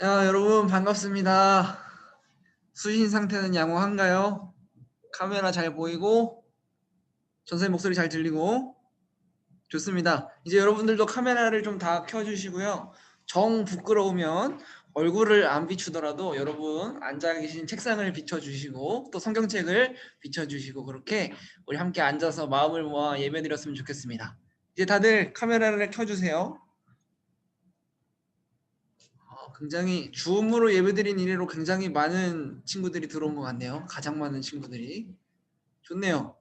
여러분 반갑습니다. 수신 상태는 양호한가요? 카메라 잘 보이고 전선생님 목소리 잘 들리고 좋습니다. 이제 여러분들도 카메라를 좀 다 켜주시고요. 정 부끄러우면 얼굴을 안 비추더라도 여러분 앉아 계신 책상을 비춰주시고 또 성경책을 비춰주시고 그렇게 우리 함께 앉아서 마음을 모아 예배드렸으면 좋겠습니다. 이제 다들 카메라를 켜주세요. 굉장히 줌으로 예배드린 이래로 굉장히 많은 친구들이 들어온 것 같네요. 가장 많은 친구들이. 좋네요.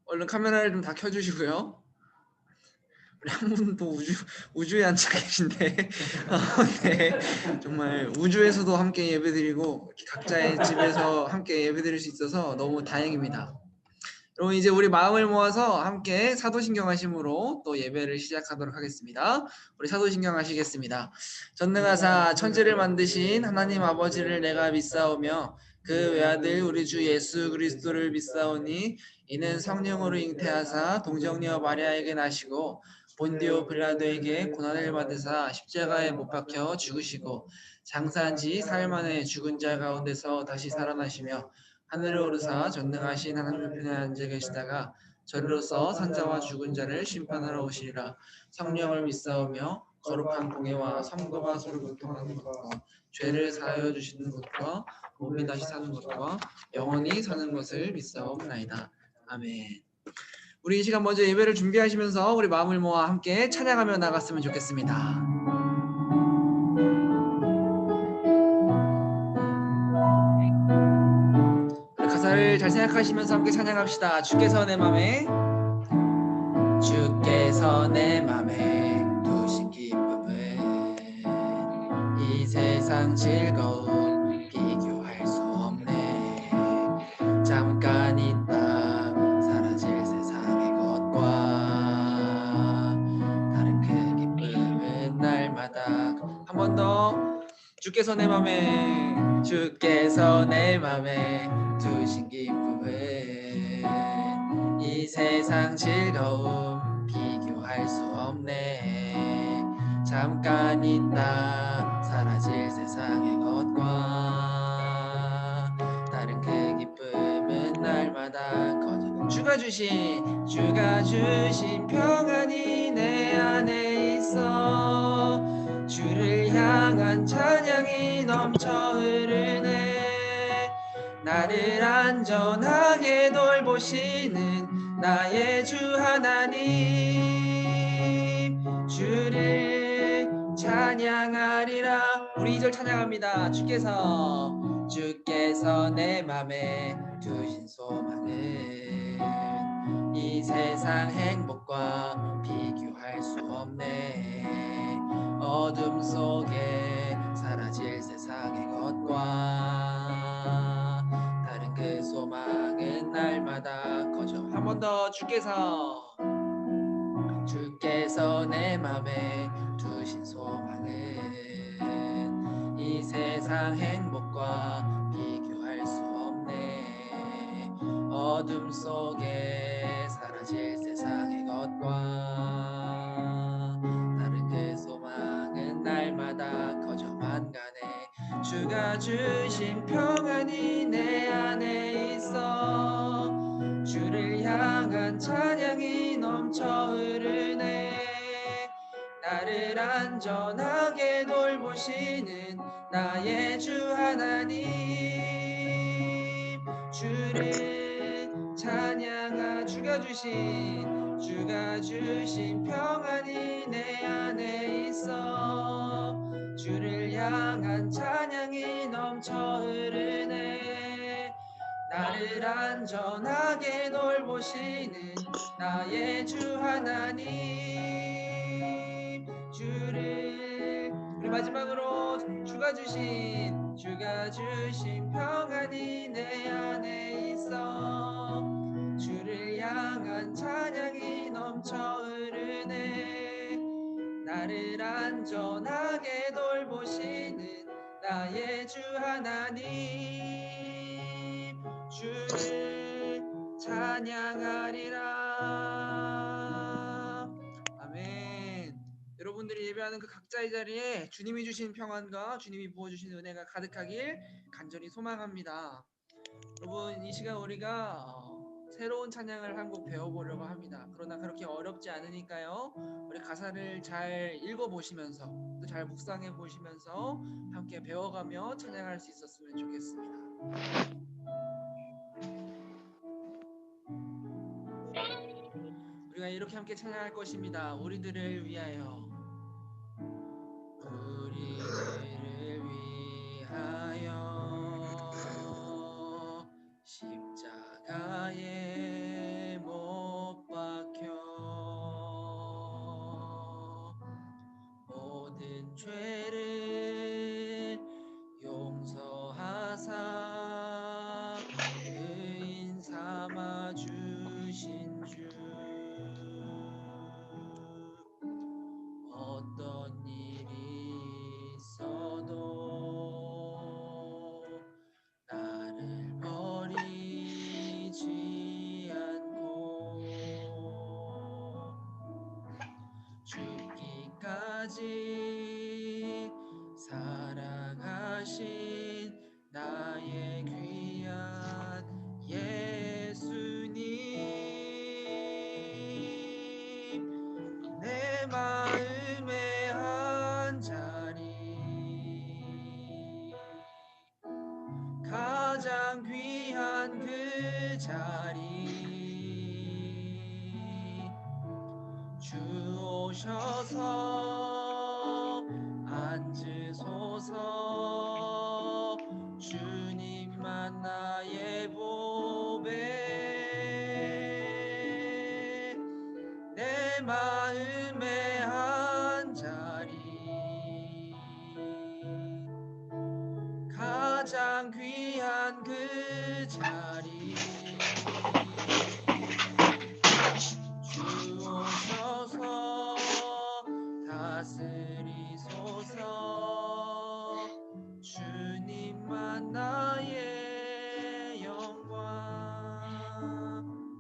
얼른 카메라를 좀 다 켜주시고요. 우리 한 분도 우주에 앉아 계신데 네, 정말 우주에서도 함께 예배드리고 각자의 집에서 함께 예배드릴 수 있어서 너무 다행입니다. 여러분 이제 우리 마음을 모아서 함께 사도신경 하심으로 또 예배를 시작하도록 하겠습니다. 우리 사도신경 하시겠습니다. 전능하사 천지를 만드신 하나님 아버지를 내가 믿사오며 그 외아들 우리 주 예수 그리스도를 믿사오니 이는 성령으로 잉태하사 동정녀 마리아에게 나시고 본디오 빌라도에게 고난을 받으사 십자가에 못 박혀 죽으시고 장사한 지 사흘 만에 죽은 자 가운데서 다시 살아나시며 하늘에 오르사 전능하신 하나님 우편에 앉아 계시다가 저리로서 산자와 죽은 자를 심판하러 오시리라. 성령을 믿사오며 거룩한 공예와 성도가 서로 교통하는 것과 죄를 사하여 주시는 것과 몸이 다시 사는 것과 영원히 사는 것을 믿사옵나이다. 아멘. 우리 이 시간 먼저 예배를 준비하시면서 우리 마음을 모아 함께 찬양하며 나갔으면 좋겠습니다. 가사를 잘 생각하시면서 함께 찬양합시다. 주께서 내 맘에 두신 기쁨은 이 세상 즐거움 비교할 수 없네. 잠깐 있다 사라질 세상의 것과 다른 그 기쁨은 날마다. 한 번 더. 주께서 내 맘에 두신 기쁨은 이 세상 즐거움 비교할 수 없네. 잠깐 있다 사라질 세상의 것과 다른 그 기쁨은 날마다 거저는 주가 주신 평안이 내 안에 있어. 주를 향한 찬양이 넘쳐 흐르네. 나를 안전하게 돌보시는 나의 주 하나님, 주를 찬양하리라. 우리 2절 찬양합니다. 주께서 내 맘에 두신 소망은 이 세상 행복과 비교할 수 없네. 어둠 속에 사라질 세상의 것과 다른 그 소망은 날마다 거저. 한 번 더. 주께서 내 맘에 두신 소망은 이 세상 행복과 비교할 수 없네. 어둠 속에 사라질 세상의 것과 다른 그 소망은 날마다 커져만 가네. 주가 주신 평안이 내 안에 있어. 주를 향한 찬양이 넘쳐 흐르네. 나를 안전하게 돌보시는 나의 주 하나님, 주를 찬양하. 주가 주신 평안이 내 안에 있어. 주를 향한 찬양이 넘쳐 흐르네. 나를 안전하게 돌보시는 나의 주 하나님, 주를. 우리 마지막으로 주가 주신 평안이 내 안에 있어. 늘 안전하게 돌보시는 나의 주 하나님, 주를 찬양하리라. 아멘. 여러분들이 예배하는 그 각자의 자리에 주님이 주신 평안과 주님이 부어주신 은혜가 가득하길 간절히 소망합니다. 여러분, 이 시간 우리가 새로운 찬양을 한 곡 배워보려고 합니다. 그러나 그렇게 어렵지 않으니까요, 우리 가사를 잘 읽어보시면서 또 잘 묵상해 보시면서 함께 배워가며 찬양할 수 있었으면 좋겠습니다. 우리가 이렇게 함께 찬양할 것입니다. 우리들을 위하여. 우리들을 위하여 십자가에 못 박혀 모든 죄를 용서하사 의인 삼아 주신 주, 어떤 일이 있어도 나를 버리지 않고 죽기까지 사랑하신 나의 귀한 예수님, 내 마음의 한 자리, 가장 귀한 그 자리, 주 오셔서 앉으소서. 주님만 나의 보배, 내 마음의 한 자리, 가장 귀한 그 자리, 주 오셔서 다스리소서. 주님만 나의 영광.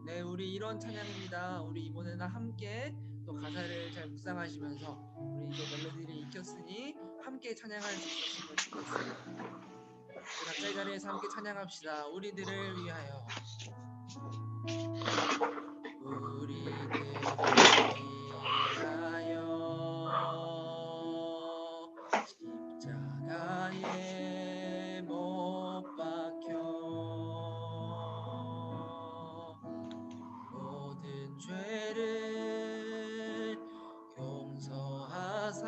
네, 우리 이런 찬양입니다. 우리 이번에는 함께 또 가사를 잘 묵상하시면서 우리 이제 멜로디를 익혔으니 함께 찬양할 수 있었으면 좋겠습니다. 우리 각자의 자리에서 함께 찬양합시다. 우리들을 위하여. 우리들을 위하여 십자가에 못 박혀 모든 죄를 용서하사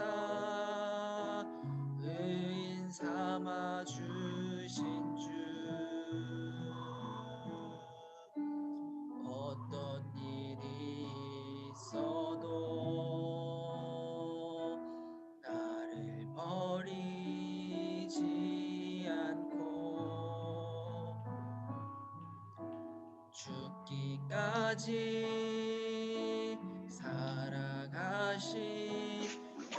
의인 삼아 주신 주, 어떤 일이 있어도 나를 버리지 않고 죽기까지 사랑하신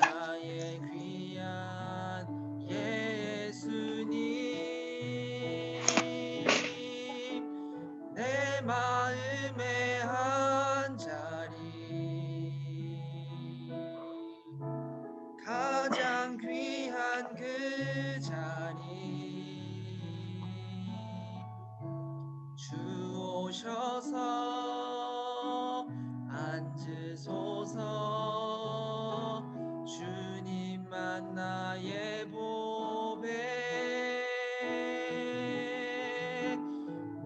나의 귀한 예수님, 내 마음의 한 자리, 가장 귀한 그 자리, 주 오셔서 앉으소서. 주님만 나의 보배,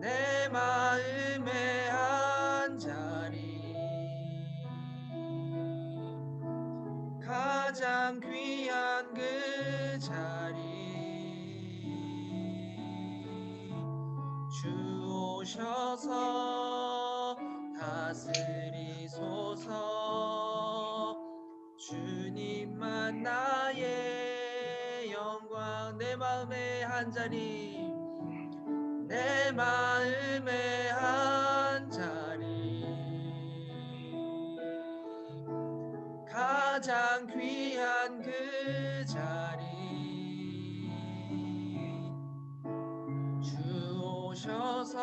내 마음의 한 자리, 가장 귀한 그 자리, 주 오셔서 다스리소서. 주님만 나의 영광. 내 마음의 한 자리, 내 마음의 한 자리, 가장 귀한 주오셔서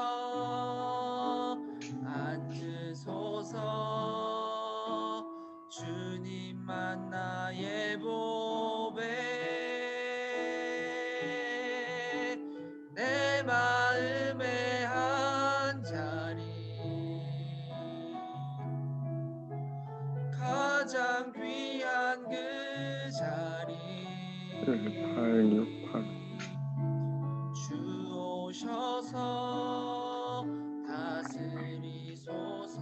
앉으소서 주님만 나의 보배 내 마음의 한 자리 가장 귀한 그 자리 868 주 오셔서 다스리소서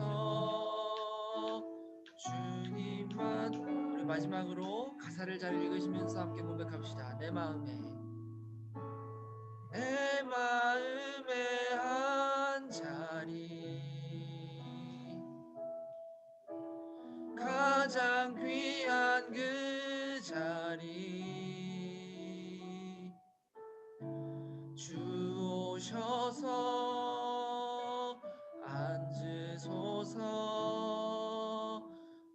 주님만 우리 마지막으로 가사를 잘 읽으시면서 함께 고백합시다. 내 마음의 한 자리 가장 귀한 그 자리 주 오셔서 앉으소서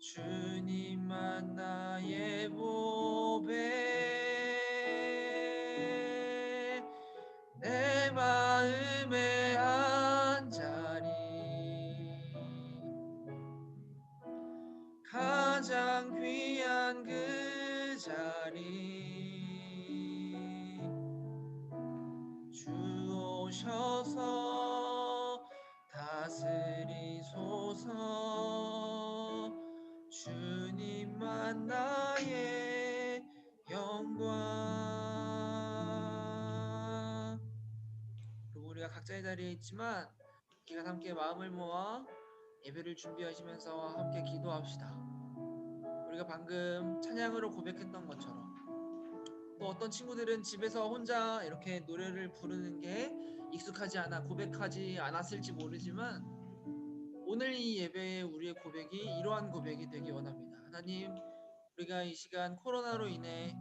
주님만 나의 보배 내 마음의 한 자리 가장 귀한 그 자리 주 오셔서 다스리소서 주님만 나의 영광. 그리고 우리가 각자의 자리에 있지만 기간 함께 마음을 모아 예배를 준비하시면서 함께 기도합시다. 우리가 방금 찬양으로 고백했던 것처럼 또 어떤 친구들은 집에서 혼자 이렇게 노래를 부르는 게 익숙하지 않아 고백하지 않았을지 모르지만 오늘 이 예배에 우리의 고백이 이러한 고백이 되기 원합니다. 하나님, 우리가 이 시간 코로나로 인해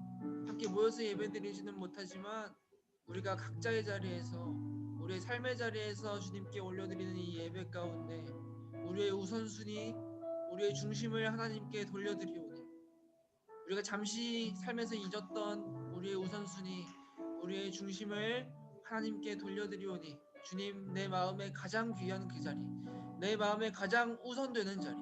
함께 모여서 예배드리지는 못하지만 우리가 각자의 자리에서 우리의 삶의 자리에서 주님께 올려드리는 이 예배 가운데 우리의 우선순위, 우리의 중심을 하나님께 돌려드리오니 우리가 잠시 삶에서 잊었던 우리의 우선순위, 우리의 중심을 하나님께 돌려드리오니 주님, 내 마음의 가장 귀한 그 자리, 내 마음의 가장 우선되는 자리,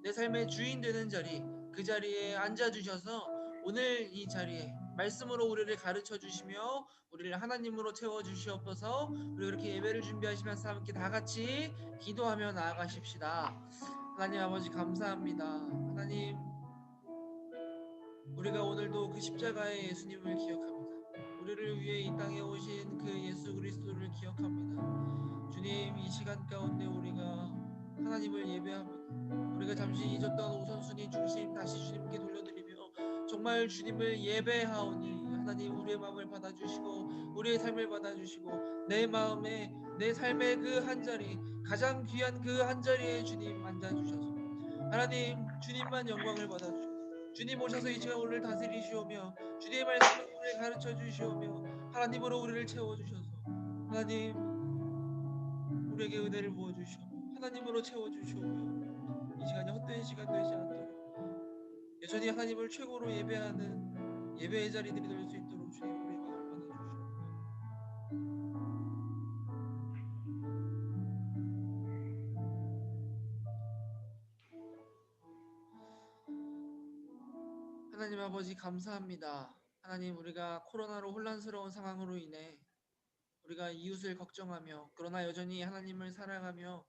내 삶의 주인 되는 자리, 그 자리에 앉아주셔서 오늘 이 자리에 말씀으로 우리를 가르쳐 주시며 우리를 하나님으로 채워 주시옵소서. 우리 그렇게 예배를 준비하시면서 함께 다 같이 기도하며 나아가십시다. 하나님 아버지 감사합니다. 하나님, 우리가 오늘도 그 십자가의 예수님을 기억합니다. 우리를 위해 이 땅에 오신 그 예수 그리스도를 기억합니다. 주님, 이 시간 가운데 우리가 하나님을 예배합니다. 우리가 잠시 잊었던 우선순위 중심 다시 주님께 돌려드리며 정말 주님을 예배하오니 하나님 우리의 마음을 받아주시고 우리의 삶을 받아주시고 내 마음에 내 삶의 그 한자리 가장 귀한 그 한자리에 주님 앉아주셔서 하나님 주님만 영광을 받아주시고 주님 오셔서 이 시간 우리를 다스리시오며 주님의 말씀으로 우리를 가르쳐 주시오며 하나님으로 우리를 채워주셔서 하나님 우리에게 은혜를 부어주시오며 하나님으로 채워주시오며 이 시간이 헛된 시간 되지 않도록 여전히 하나님을 최고로 예배하는 예배의 자리들이 될 수 있도록 주님 우리의 마음을 받아주시옵소서. 하나님 아버지 감사합니다. 하나님 우리가 코로나로 혼란스러운 상황으로 인해 우리가 이웃을 걱정하며 그러나 여전히 하나님을 사랑하며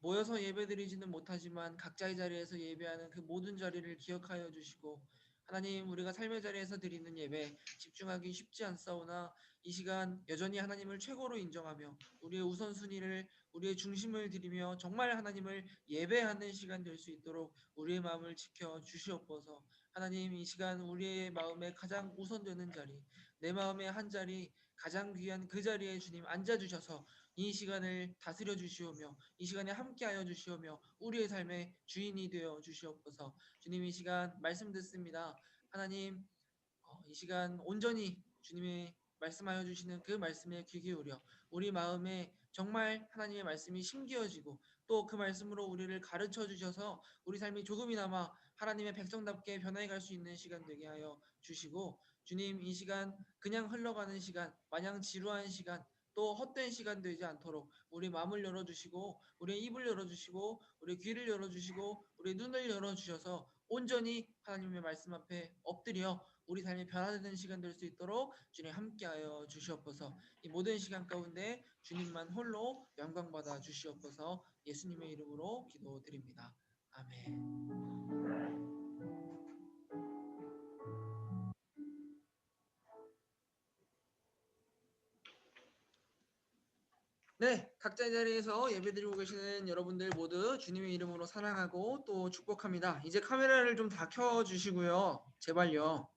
모여서 예배드리지는 못하지만 각자의 자리에서 예배하는 그 모든 자리를 기억하여 주시고 하나님 우리가 삶의 자리에서 드리는 예배 집중하기 쉽지 않사오나 이 시간 여전히 하나님을 최고로 인정하며 우리의 우선순위를 우리의 중심을 드리며 정말 하나님을 예배하는 시간 될 수 있도록 우리의 마음을 지켜 주시옵소서. 하나님 이 시간 우리의 마음에 가장 우선되는 자리 내 마음의 한 자리 가장 귀한 그 자리에 주님 앉아주셔서 이 시간을 다스려 주시오며 이 시간에 함께하여 주시오며 우리의 삶의 주인이 되어 주시옵소서. 주님 이 시간 말씀 듣습니다. 하나님 이 시간 온전히 주님의 말씀하여 주시는 그 말씀에 귀 기울여 우리 마음에 정말 하나님의 말씀이 심기어지고 또 그 말씀으로 우리를 가르쳐 주셔서 우리 삶이 조금이나마 하나님의 백성답게 변화해 갈 수 있는 시간 되게 하여 주시고 주님 이 시간 그냥 흘러가는 시간 마냥 지루한 시간 또 헛된 시간 되지 않도록 우리 마음을 열어주시고 우리의 입을 열어주시고 우리 귀를 열어주시고 우리 눈을 열어주셔서 온전히 하나님의 말씀 앞에 엎드려 우리 삶이 변화되는 시간 될 수 있도록 주님 함께하여 주시옵소서. 이 모든 시간 가운데 주님만 홀로 영광 받아 주시옵소서. 예수님의 이름으로 기도드립니다. 아멘. 네, 각자의 자리에서 예배드리고 계시는 여러분들 모두 주님의 이름으로 사랑하고 또 축복합니다. 이제 카메라를 좀 다 켜주시고요. 제발요.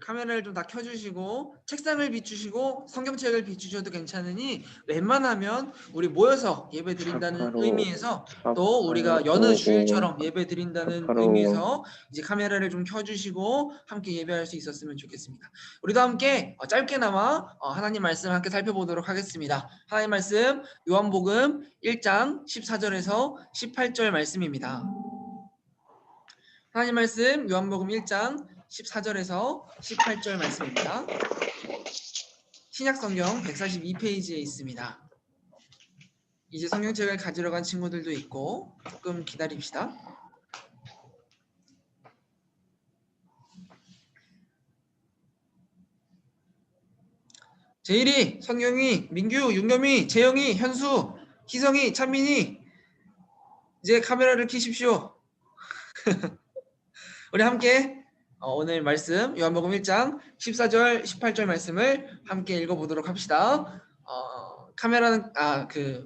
카메라를 좀 다 켜주시고 책상을 비추시고 성경책을 비추셔도 괜찮으니 웬만하면 우리 모여서 예배드린다는 의미에서 또 우리가 여느 주일처럼 예배드린다는 의미에서 이제 카메라를 좀 켜주시고 함께 예배할 수 있었으면 좋겠습니다. 우리도 함께 짧게나마 하나님 말씀 함께 살펴보도록 하겠습니다. 하나님 말씀 요한복음 1장 14절에서 18절 말씀입니다. 하나님 말씀 요한복음 1장 14절에서 18절 말씀입니다. 신약성경 142페이지에 있습니다. 이제 성경책을 가지러 간 친구들도 있고 조금 기다립시다. 제일이, 성경이, 민규, 윤겸이, 재영이, 현수, 희성이, 찬민이 이제 카메라를 켜십시오. 우리 함께 오늘 말씀 요한복음 1장 14절 18절 말씀을 함께 읽어보도록 합시다. 카메라는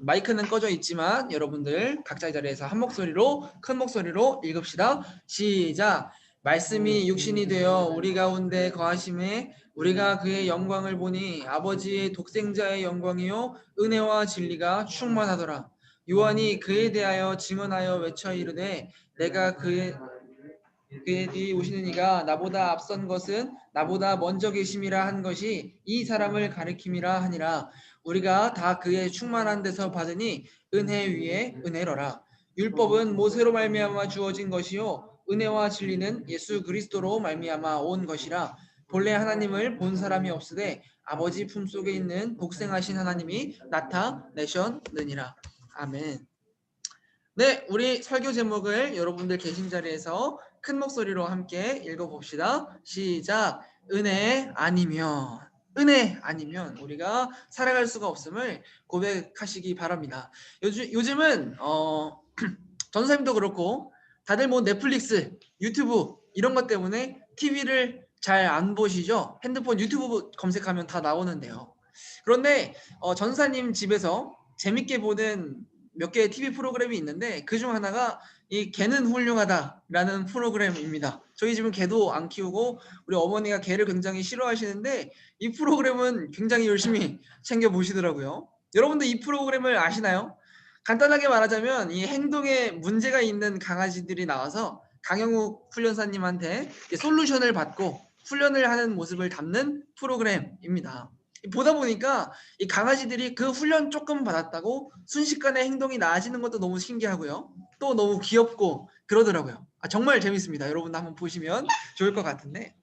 마이크는 꺼져 있지만 여러분들 각자의 자리에서 한 목소리로 큰 목소리로 읽읍시다. 시작. 말씀이 육신이 되어 우리 가운데 거하심에 우리가 그의 영광을 보니 아버지의 독생자의 영광이요 은혜와 진리가 충만하더라. 요한이 그에 대하여 증언하여 외쳐 이르되 내가 그의 뒤에 오시는 이가 나보다 앞선 것은 나보다 먼저 계심이라 한 것이 이 사람을 가리킴이라 하니라. 우리가 다 그의 충만한 데서 받으니 은혜 위에 은혜로라. 율법은 모세로 말미암아 주어진 것이요 은혜와 진리는 예수 그리스도로 말미암아 온 것이라. 본래 하나님을 본 사람이 없으되 아버지 품속에 있는 복생하신 하나님이 나타내셨느니라. 아멘. 네, 우리 설교 제목을 여러분들 계신 자리에서 큰 목소리로 함께 읽어봅시다. 시작. 은혜 아니면 우리가 살아갈 수가 없음을 고백하시기 바랍니다. 요즘은 전사님도 그렇고 다들 뭐 넷플릭스, 유튜브 이런 것 때문에 TV를 잘 안 보시죠? 핸드폰 유튜브 검색하면 다 나오는데요. 그런데 전사님 집에서 재밌게 보는 몇 개의 TV 프로그램이 있는데 그중 하나가 이 개는 훌륭하다라는 프로그램입니다. 저희 집은 개도 안 키우고 우리 어머니가 개를 굉장히 싫어하시는데 이 프로그램은 굉장히 열심히 챙겨 보시더라고요. 여러분도 이 프로그램을 아시나요? 간단하게 말하자면 이 행동에 문제가 있는 강아지들이 나와서 강영욱 훈련사님한테 솔루션을 받고 훈련을 하는 모습을 담는 프로그램입니다. 보다 보니까 이 강아지들이 그 훈련 조금 받았다고 순식간에 행동이 나아지는 것도 너무 신기하고요. 또 너무 귀엽고 그러더라고요. 정말 재밌습니다. 여러분도 한번 보시면 좋을 것 같은데.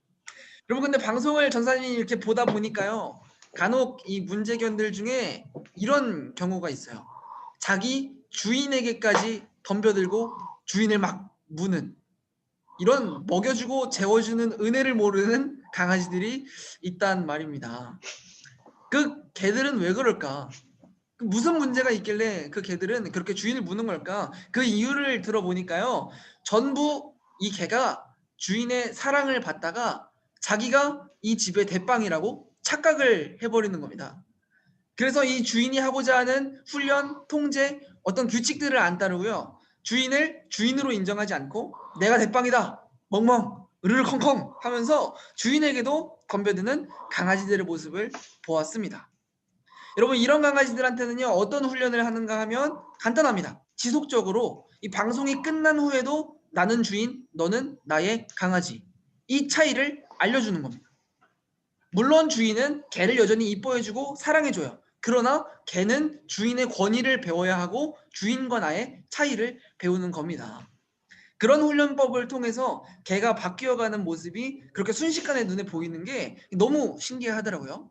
여러분 근데 방송을 전사님이 이렇게 보다 보니까요. 간혹 이 문제견들 중에 이런 경우가 있어요. 자기 주인에게까지 덤벼들고 주인을 막 무는 이런 먹여주고 재워주는 은혜를 모르는 강아지들이 있단 말입니다. 그 개들은 왜 그럴까? 무슨 문제가 있길래 그 개들은 그렇게 주인을 무는 걸까? 그 이유를 들어보니까요. 전부 이 개가 주인의 사랑을 받다가 자기가 이 집의 대빵이라고 착각을 해버리는 겁니다. 그래서 이 주인이 하고자 하는 훈련, 통제, 어떤 규칙들을 안 따르고요. 주인을 주인으로 인정하지 않고 내가 대빵이다. 멍멍, 으르르 컹컹 하면서 주인에게도 덤벼드는 강아지들의 모습을 보았습니다. 여러분 이런 강아지들한테는요 어떤 훈련을 하는가 하면 간단합니다. 지속적으로 이 방송이 끝난 후에도 나는 주인, 너는 나의 강아지 이 차이를 알려주는 겁니다. 물론 주인은 개를 여전히 이뻐해주고 사랑해줘요. 그러나 개는 주인의 권위를 배워야 하고 주인과 나의 차이를 배우는 겁니다. 그런 훈련법을 통해서 개가 바뀌어가는 모습이 그렇게 순식간에 눈에 보이는 게 너무 신기하더라고요.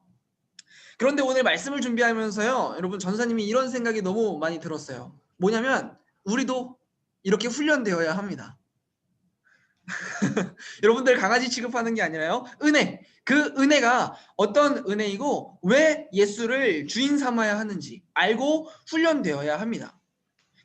그런데 오늘 말씀을 준비하면서요, 여러분 전사님이 이런 생각이 너무 많이 들었어요. 뭐냐면 우리도 이렇게 훈련되어야 합니다. 여러분들 강아지 취급하는 게 아니라요, 은혜. 그 은혜가 어떤 은혜이고 왜 예수를 주인 삼아야 하는지 알고 훈련되어야 합니다.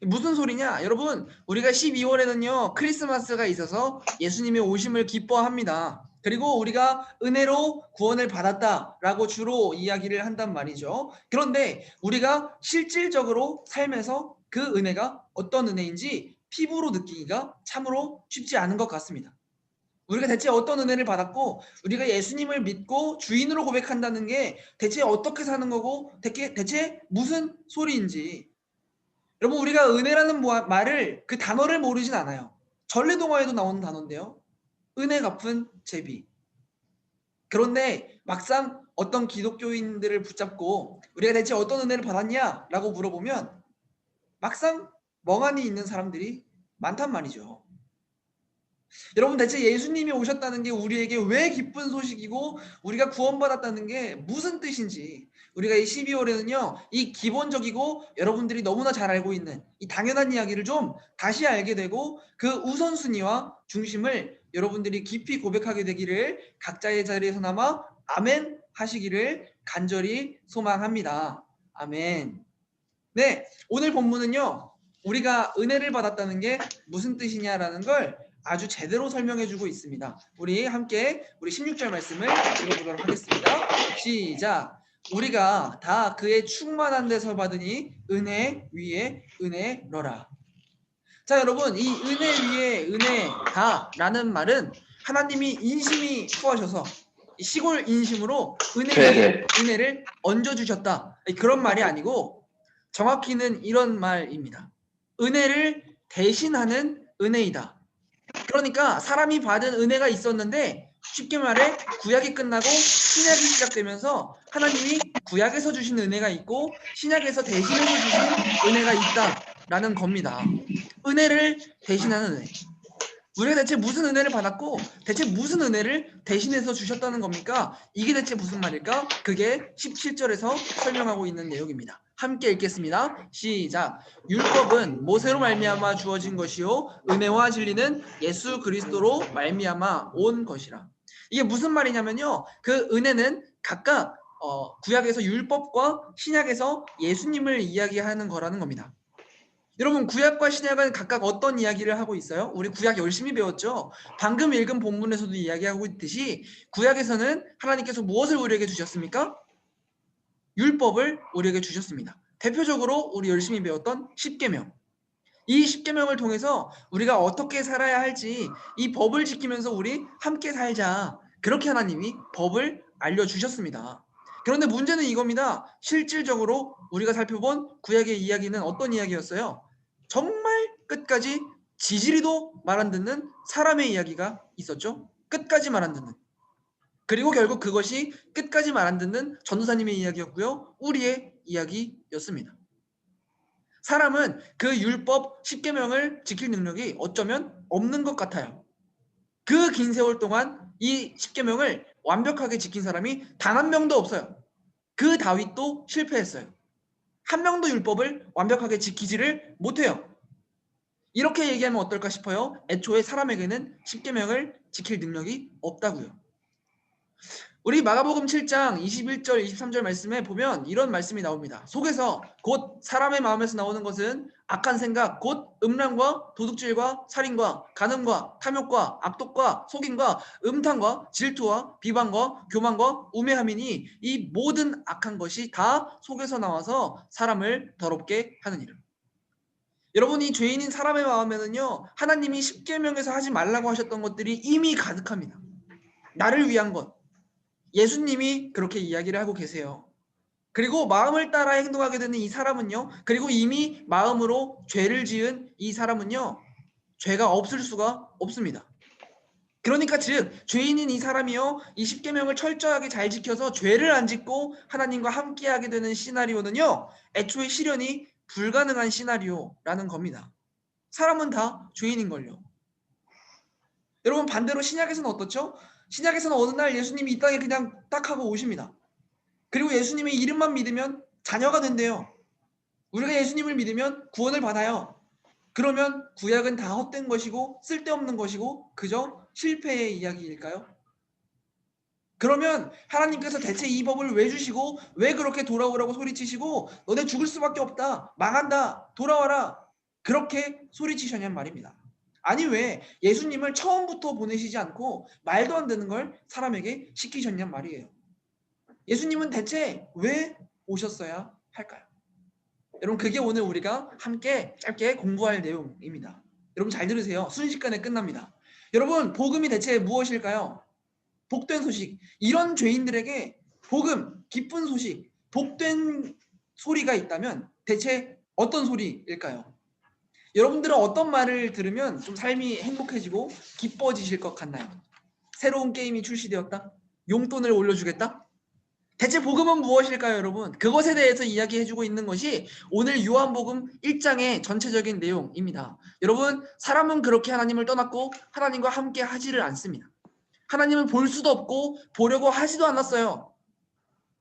무슨 소리냐? 여러분, 우리가 12월에는요 크리스마스가 있어서 예수님의 오심을 기뻐합니다. 그리고 우리가 은혜로 구원을 받았다라고 주로 이야기를 한단 말이죠. 그런데 우리가 실질적으로 삶에서 그 은혜가 어떤 은혜인지 피부로 느끼기가 참으로 쉽지 않은 것 같습니다. 우리가 대체 어떤 은혜를 받았고 우리가 예수님을 믿고 주인으로 고백한다는 게 대체 어떻게 사는 거고 대체 무슨 소리인지, 여러분 우리가 은혜라는 말을 그 단어를 모르진 않아요. 전래동화에도 나오는 단어인데요. 은혜 갚은 제비. 그런데 막상 어떤 기독교인들을 붙잡고 우리가 대체 어떤 은혜를 받았냐라고 물어보면 막상 멍하니 있는 사람들이 많단 말이죠. 여러분 대체 예수님이 오셨다는 게 우리에게 왜 기쁜 소식이고 우리가 구원받았다는 게 무슨 뜻인지 우리가 이 12월에는요 이 기본적이고 여러분들이 너무나 잘 알고 있는 이 당연한 이야기를 좀 다시 알게 되고 그 우선순위와 중심을 여러분들이 깊이 고백하게 되기를 각자의 자리에서나마 아멘 하시기를 간절히 소망합니다. 아멘. 네, 오늘 본문은요 우리가 은혜를 받았다는 게 무슨 뜻이냐라는 걸 아주 제대로 설명해주고 있습니다. 우리 함께 우리 16절 말씀을 읽어보도록 하겠습니다. 시작. 우리가 다 그의 충만한 데서 받으니 은혜 위에 은혜로라. 자, 여러분 이 은혜 위에 은혜다라는 말은 하나님이 인심이 투하셔서 시골 인심으로 은혜 위에 은혜를 얹어주셨다, 그런 말이 아니고 정확히는 이런 말입니다. 은혜를 대신하는 은혜이다. 그러니까 사람이 받은 은혜가 있었는데 쉽게 말해 구약이 끝나고 신약이 시작되면서 하나님이 구약에서 주신 은혜가 있고 신약에서 대신해서 주신 은혜가 있다라는 겁니다. 은혜를 대신하는 은혜. 우리가 대체 무슨 은혜를 받았고 대체 무슨 은혜를 대신해서 주셨다는 겁니까? 이게 대체 무슨 말일까? 그게 17절에서 설명하고 있는 내용입니다. 함께 읽겠습니다. 시작. 율법은 모세로 말미암아 주어진 것이요 은혜와 진리는 예수 그리스도로 말미암아 온 것이라. 이게 무슨 말이냐면요, 그 은혜는 각각 구약에서 율법과 신약에서 예수님을 이야기하는 거라는 겁니다. 여러분 구약과 신약은 각각 어떤 이야기를 하고 있어요? 우리 구약 열심히 배웠죠? 방금 읽은 본문에서도 이야기하고 있듯이 구약에서는 하나님께서 무엇을 우리에게 주셨습니까? 율법을 우리에게 주셨습니다. 대표적으로 우리 열심히 배웠던 십계명. 이 십계명을 통해서 우리가 어떻게 살아야 할지, 이 법을 지키면서 우리 함께 살자, 그렇게 하나님이 법을 알려주셨습니다. 그런데 문제는 이겁니다. 실질적으로 우리가 살펴본 구약의 이야기는 어떤 이야기였어요? 정말 끝까지 지지리도 말 안 듣는 사람의 이야기가 있었죠. 끝까지 말 안 듣는. 그리고 결국 그것이 끝까지 말 안 듣는 전도사님의 이야기였고요. 우리의 이야기였습니다. 사람은 그 율법 10계명을 지킬 능력이 어쩌면 없는 것 같아요. 그 긴 세월 동안 이 10계명을 완벽하게 지킨 사람이 단 한 명도 없어요. 그 다윗도 실패했어요. 한 명도 율법을 완벽하게 지키지를 못해요. 이렇게 얘기하면 어떨까 싶어요. 애초에 사람에게는 10계명을 지킬 능력이 없다고요. 우리 마가복음 7장 21절 23절 말씀에 보면 이런 말씀이 나옵니다. 속에서 곧 사람의 마음에서 나오는 것은 악한 생각 곧 음란과 도둑질과 살인과 간음과 탐욕과 악독과 속임과 음탕과 질투와 비방과 교만과 우매함이니 이 모든 악한 것이 다 속에서 나와서 사람을 더럽게 하느니라. 여러분 이 죄인인 사람의 마음에는요 하나님이 십계명에서 하지 말라고 하셨던 것들이 이미 가득합니다. 나를 위한 것, 예수님이 그렇게 이야기를 하고 계세요. 그리고 마음을 따라 행동하게 되는 이 사람은요, 그리고 이미 마음으로 죄를 지은 이 사람은요 죄가 없을 수가 없습니다. 그러니까 즉 죄인인 이 사람이요 이 십계명을 철저하게 잘 지켜서 죄를 안 짓고 하나님과 함께하게 되는 시나리오는요 애초에 실현이 불가능한 시나리오라는 겁니다. 사람은 다 죄인인걸요. 여러분 반대로 신약에서는 어떻죠? 신약에서는 어느 날 예수님이 이 땅에 그냥 딱 하고 오십니다. 그리고 예수님의 이름만 믿으면 자녀가 된대요. 우리가 예수님을 믿으면 구원을 받아요. 그러면 구약은 다 헛된 것이고 쓸데없는 것이고 그저 실패의 이야기일까요? 그러면 하나님께서 대체 이 법을 왜 주시고 왜 그렇게 돌아오라고 소리치시고 너네 죽을 수밖에 없다, 망한다, 돌아와라, 그렇게 소리치셨냔 말입니다. 아니 왜 예수님을 처음부터 보내시지 않고 말도 안 되는 걸 사람에게 시키셨냔 말이에요. 예수님은 대체 왜 오셨어야 할까요? 여러분, 그게 오늘 우리가 함께 짧게 공부할 내용입니다. 여러분 잘 들으세요. 순식간에 끝납니다. 여러분, 복음이 대체 무엇일까요? 복된 소식. 이런 죄인들에게 복음, 기쁜 소식, 복된 소리가 있다면 대체 어떤 소리일까요? 여러분들은 어떤 말을 들으면 좀 삶이 행복해지고 기뻐지실 것 같나요? 새로운 게임이 출시되었다? 용돈을 올려주겠다? 대체 복음은 무엇일까요, 여러분? 그것에 대해서 이야기해주고 있는 것이 오늘 요한복음 1장의 전체적인 내용입니다. 여러분, 사람은 그렇게 하나님을 떠났고 하나님과 함께 하지를 않습니다. 하나님을 볼 수도 없고 보려고 하지도 않았어요.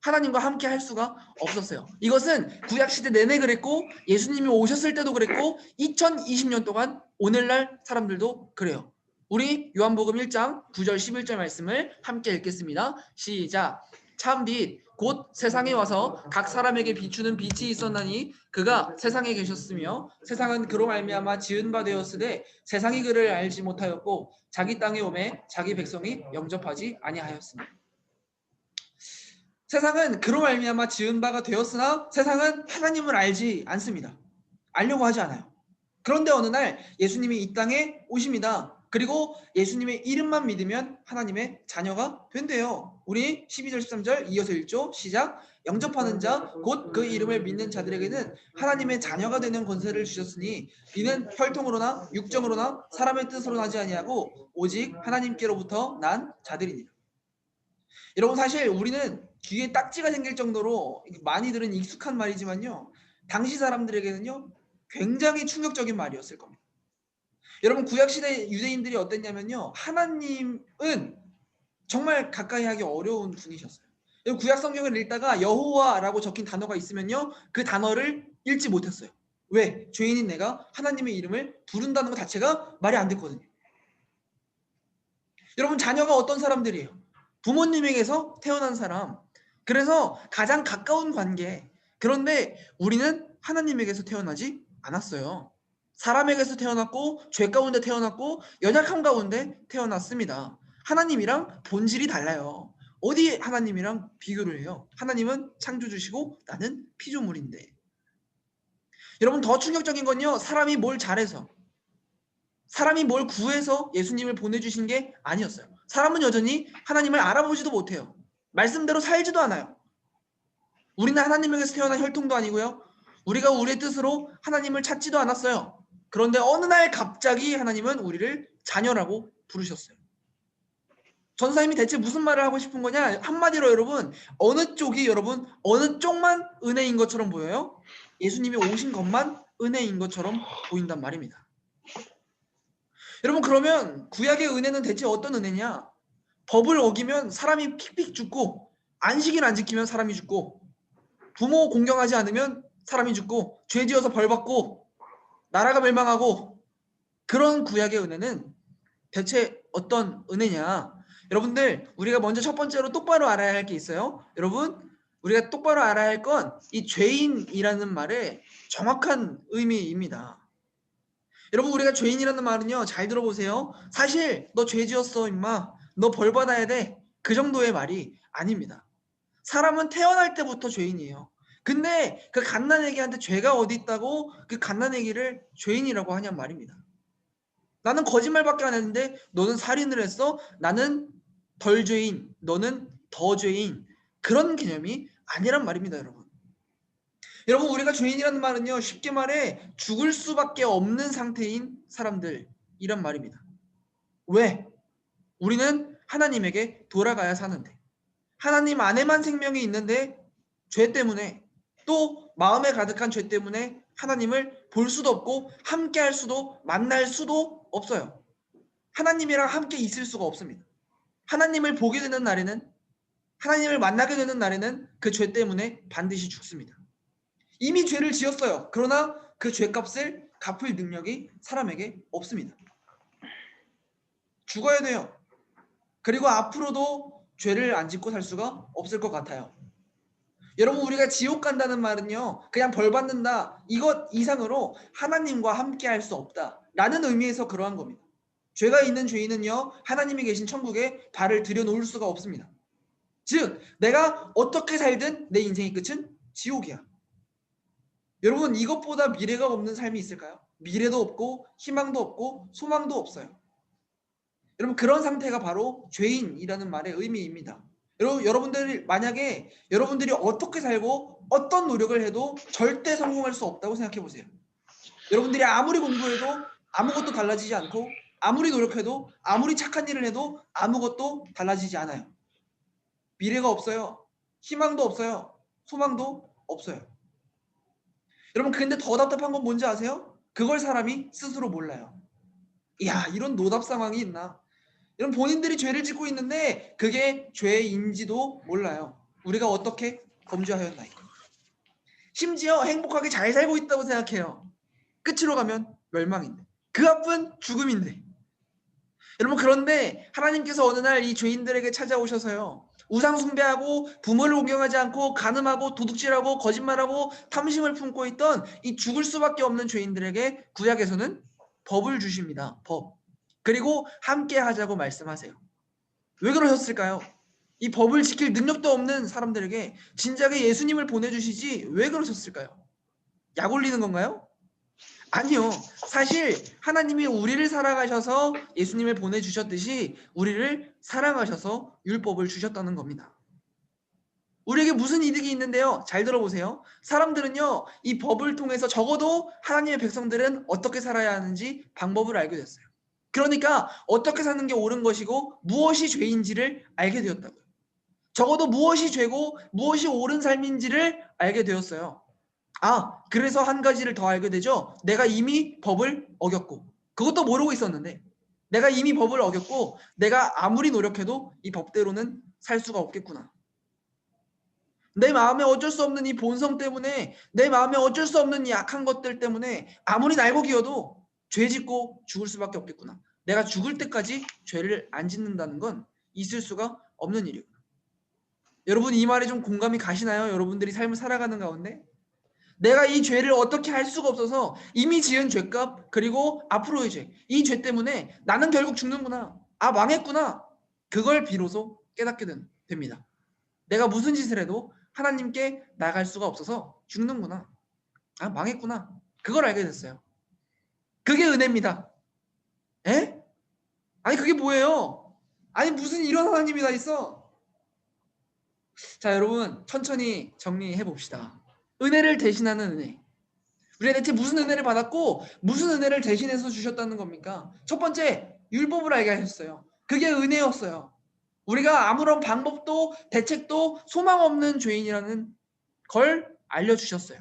하나님과 함께 할 수가 없었어요. 이것은 구약시대 내내 그랬고 예수님이 오셨을 때도 그랬고 2020년 동안 오늘날 사람들도 그래요. 우리 요한복음 1장 9절 11절 말씀을 함께 읽겠습니다. 시작. 참 빛 곧 세상에 와서 각 사람에게 비추는 빛이 있었나니 그가 세상에 계셨으며 세상은 그로 말미암아 지은 바 되었으되 세상이 그를 알지 못하였고 자기 땅에 오매 자기 백성이 영접하지 아니하였으니. 세상은 그로 말미암아 지은 바가 되었으나 세상은 하나님을 알지 않습니다. 알려고 하지 않아요. 그런데 어느 날 예수님이 이 땅에 오십니다. 그리고 예수님의 이름만 믿으면 하나님의 자녀가 된대요. 우리 12절 13절 이어서 읽죠. 시작. 영접하는 자 곧 그 이름을 믿는 자들에게는 하나님의 자녀가 되는 권세를 주셨으니 이는 혈통으로나 육정으로나 사람의 뜻으로 나지 아니하고 오직 하나님께로부터 난 자들이니라. 여러분, 사실 우리는 귀에 딱지가 생길 정도로 많이 들은 익숙한 말이지만요, 당시 사람들에게는요 굉장히 충격적인 말이었을 겁니다. 여러분, 구약시대 유대인들이 어땠냐면요, 하나님은 정말 가까이 하기 어려운 분이셨어요. 구약 성경을 읽다가 여호와라고 적힌 단어가 있으면요 그 단어를 읽지 못했어요. 왜? 죄인인 내가 하나님의 이름을 부른다는 것 자체가 말이 안 됐거든요. 여러분, 자녀가 어떤 사람들이에요? 부모님에게서 태어난 사람. 그래서 가장 가까운 관계. 그런데 우리는 하나님에게서 태어나지 않았어요. 사람에게서 태어났고 죄 가운데 태어났고 연약함 가운데 태어났습니다. 하나님이랑 본질이 달라요. 어디 하나님이랑 비교를 해요? 하나님은 창조주시고 나는 피조물인데. 여러분, 더 충격적인 건요, 사람이 뭘 잘해서, 사람이 뭘 구해서 예수님을 보내주신 게 아니었어요. 사람은 여전히 하나님을 알아보지도 못해요. 말씀대로 살지도 않아요. 우리는 하나님에게서 태어난 혈통도 아니고요, 우리가 우리의 뜻으로 하나님을 찾지도 않았어요. 그런데 어느 날 갑자기 하나님은 우리를 자녀라고 부르셨어요. 전사님이 대체 무슨 말을 하고 싶은 거냐? 한마디로 여러분, 어느 쪽이 여러분 어느 쪽만 은혜인 것처럼 보여요? 예수님이 오신 것만 은혜인 것처럼 보인단 말입니다. 여러분, 그러면 구약의 은혜는 대체 어떤 은혜냐? 법을 어기면 사람이 픽픽 죽고, 안식일 안 지키면 사람이 죽고, 부모 공경하지 않으면 사람이 죽고, 죄 지어서 벌 받고, 나라가 멸망하고, 그런 구약의 은혜는 대체 어떤 은혜냐? 여러분들, 우리가 먼저 첫 번째로 똑바로 알아야 할 게 있어요. 여러분, 우리가 똑바로 알아야 할 건 이 죄인이라는 말의 정확한 의미입니다. 여러분, 우리가 죄인이라는 말은요, 잘 들어보세요. 사실 너 죄 지었어 임마, 너 벌 받아야 돼, 그 정도의 말이 아닙니다. 사람은 태어날 때부터 죄인이에요. 근데 그 갓난아기한테 죄가 어디 있다고 그 갓난아기를 죄인이라고 하냔 말입니다. 나는 거짓말밖에 안 했는데 너는 살인을 했어? 나는 덜 죄인, 너는 더 죄인. 그런 개념이 아니란 말입니다, 여러분. 여러분, 우리가 죄인이라는 말은요, 쉽게 말해 죽을 수밖에 없는 상태인 사람들이란 말입니다. 왜? 우리는 하나님에게 돌아가야 사는데, 하나님 안에만 생명이 있는데 죄 때문에, 또 마음에 가득한 죄 때문에 하나님을 볼 수도 없고 함께 할 수도 만날 수도 없어요. 하나님이랑 함께 있을 수가 없습니다. 하나님을 보게 되는 날에는 하나님을 만나게 되는 날에는 그 죄 때문에 반드시 죽습니다. 이미 죄를 지었어요. 그러나 그 죄값을 갚을 능력이 사람에게 없습니다. 죽어야 돼요. 그리고 앞으로도 죄를 안 짓고 살 수가 없을 것 같아요. 여러분, 우리가 지옥 간다는 말은요, 그냥 벌 받는다 이것 이상으로 하나님과 함께 할 수 없다 라는 의미에서 그러한 겁니다. 죄가 있는 죄인은요, 하나님이 계신 천국에 발을 들여놓을 수가 없습니다. 즉 내가 어떻게 살든 내 인생의 끝은 지옥이야. 여러분, 이것보다 미래가 없는 삶이 있을까요? 미래도 없고 희망도 없고 소망도 없어요. 여러분, 그런 상태가 바로 죄인이라는 말의 의미입니다. 여러분들 만약에 여러분들이 어떻게 살고 어떤 노력을 해도 절대 성공할 수 없다고 생각해 보세요. 여러분들이 아무리 공부해도 아무것도 달라지지 않고, 아무리 노력해도, 아무리 착한 일을 해도 아무것도 달라지지 않아요. 미래가 없어요. 희망도 없어요. 소망도 없어요. 여러분, 근데 더 답답한 건 뭔지 아세요? 그걸 사람이 스스로 몰라요. 이야, 이런 노답 상황이 있나? 여러분, 본인들이 죄를 짓고 있는데 그게 죄인지도 몰라요. 우리가 어떻게 범죄하였나이까. 심지어 행복하게 잘 살고 있다고 생각해요. 끝으로 가면 멸망인데, 그 앞은 죽음인데. 여러분, 그런데 하나님께서 어느 날 이 죄인들에게 찾아오셔서요, 우상 숭배하고 부모를 공경하지 않고 간음하고 도둑질하고 거짓말하고 탐심을 품고 있던 이 죽을 수밖에 없는 죄인들에게 구약에서는 법을 주십니다. 법. 그리고 함께 하자고 말씀하세요. 왜 그러셨을까요? 이 법을 지킬 능력도 없는 사람들에게 진작에 예수님을 보내주시지 왜 그러셨을까요? 약 올리는 건가요? 아니요. 사실 하나님이 우리를 사랑하셔서 예수님을 보내주셨듯이 우리를 사랑하셔서 율법을 주셨다는 겁니다. 우리에게 무슨 이득이 있는데요? 잘 들어보세요. 사람들은요, 이 법을 통해서 적어도 하나님의 백성들은 어떻게 살아야 하는지 방법을 알게 됐어요. 그러니까 어떻게 사는 게 옳은 것이고 무엇이 죄인지를 알게 되었다고요. 적어도 무엇이 죄고 무엇이 옳은 삶인지를 알게 되었어요. 그래서 한 가지를 더 알게 되죠. 내가 이미 법을 어겼고, 그것도 모르고 있었는데 내가 이미 법을 어겼고 내가 아무리 노력해도 이 법대로는 살 수가 없겠구나. 내 마음에 어쩔 수 없는 이 본성 때문에, 내 마음에 어쩔 수 없는 이 약한 것들 때문에 아무리 날고 기어도 죄 짓고 죽을 수밖에 없겠구나. 내가 죽을 때까지 죄를 안 짓는다는 건 있을 수가 없는 일이구나. 여러분, 이 말에 좀 공감이 가시나요? 여러분들이 삶을 살아가는 가운데 내가 이 죄를 어떻게 할 수가 없어서 이미 지은 죄값, 그리고 앞으로의 죄, 이 죄 때문에 나는 결국 죽는구나. 망했구나. 그걸 비로소 깨닫게 됩니다. 내가 무슨 짓을 해도 하나님께 나갈 수가 없어서 죽는구나. 망했구나. 그걸 알게 됐어요. 그게 은혜입니다. 에? 아니, 그게 뭐예요? 아니, 무슨 이런 하나님이 다 있어? 자, 여러분, 천천히 정리해 봅시다. 은혜를 대신하는 은혜. 우리가 대체 무슨 은혜를 받았고 무슨 은혜를 대신해서 주셨다는 겁니까? 첫 번째, 율법을 알게 하셨어요. 그게 은혜였어요. 우리가 아무런 방법도 대책도 소망 없는 죄인이라는 걸 알려주셨어요.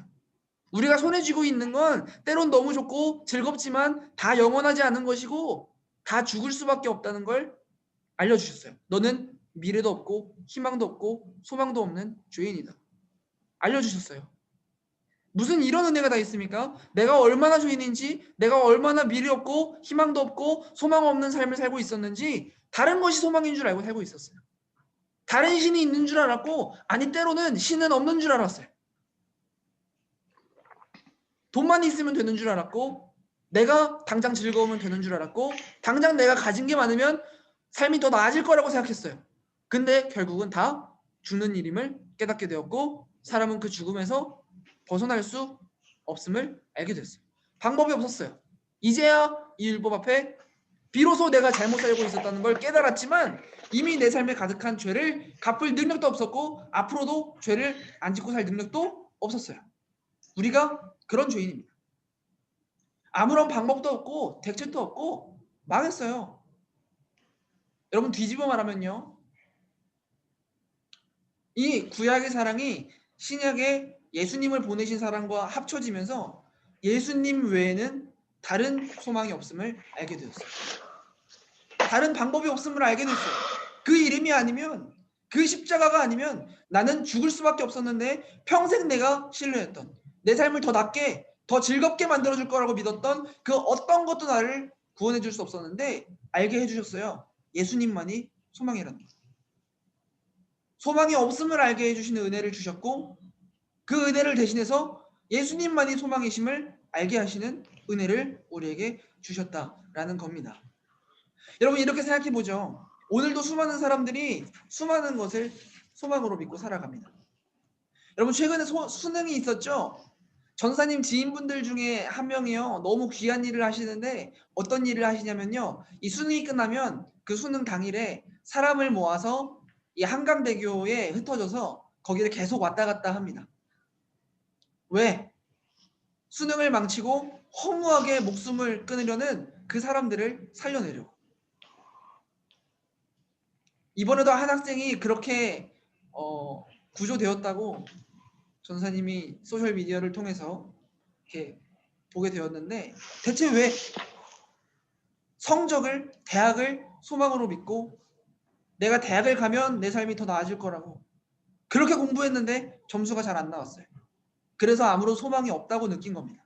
우리가 손에 쥐고 있는 건 때론 너무 좋고 즐겁지만 다 영원하지 않은 것이고 다 죽을 수밖에 없다는 걸 알려주셨어요. 너는 미래도 없고 희망도 없고 소망도 없는 죄인이다. 알려주셨어요. 무슨 이런 은혜가 다 있습니까? 내가 얼마나 죄인인지, 내가 얼마나 미래 없고 희망도 없고 소망 없는 삶을 살고 있었는지, 다른 것이 소망인 줄 알고 살고 있었어요. 다른 신이 있는 줄 알았고, 아니 때로는 신은 없는 줄 알았어요. 돈만 있으면 되는 줄 알았고, 내가 당장 즐거우면 되는 줄 알았고, 당장 내가 가진 게 많으면 삶이 더 나아질 거라고 생각했어요. 근데 결국은 다 죽는 일임을 깨닫게 되었고, 사람은 그 죽음에서 벗어날 수 없음을 알게 됐어요. 방법이 없었어요. 이제야 이 율법 앞에 비로소 내가 잘못 살고 있었다는 걸 깨달았지만 이미 내 삶에 가득한 죄를 갚을 능력도 없었고 앞으로도 죄를 안 짓고 살 능력도 없었어요. 우리가 그런 죄인입니다. 아무런 방법도 없고 대책도 없고 망했어요. 여러분, 뒤집어 말하면요, 이 구약의 사랑이 신약의 예수님을 보내신 사랑과 합쳐지면서 예수님 외에는 다른 소망이 없음을 알게 되었어요. 다른 방법이 없음을 알게 됐어요. 그 이름이 아니면, 그 십자가가 아니면 나는 죽을 수밖에 없었는데 평생 내가 신뢰했던 내 삶을 더 낫게 더 즐겁게 만들어줄 거라고 믿었던 그 어떤 것도 나를 구원해 줄 수 없었는데 알게 해주셨어요. 예수님만이 소망이라는 것. 소망이 없음을 알게 해주시는 은혜를 주셨고 그 은혜를 대신해서 예수님만이 소망이심을 알게 하시는 은혜를 우리에게 주셨다라는 겁니다. 여러분 이렇게 생각해 보죠. 오늘도 수많은 사람들이 수많은 것을 소망으로 믿고 살아갑니다. 여러분 최근에 수능이 있었죠? 전사님 지인분들 중에 한 명이요. 너무 귀한 일을 하시는데 어떤 일을 하시냐면요. 이 수능이 끝나면 그 수능 당일에 사람을 모아서 이 한강대교에 흩어져서 거기를 계속 왔다 갔다 합니다. 왜? 수능을 망치고 허무하게 목숨을 끊으려는 그 사람들을 살려내려고. 이번에도 한 학생이 그렇게 구조되었다고 전사님이 소셜미디어를 통해서 이렇게 보게 되었는데 대체 왜 성적을 대학을 소망으로 믿고 내가 대학을 가면 내 삶이 더 나아질 거라고 그렇게 공부했는데 점수가 잘 안 나왔어요. 그래서 아무런 소망이 없다고 느낀 겁니다.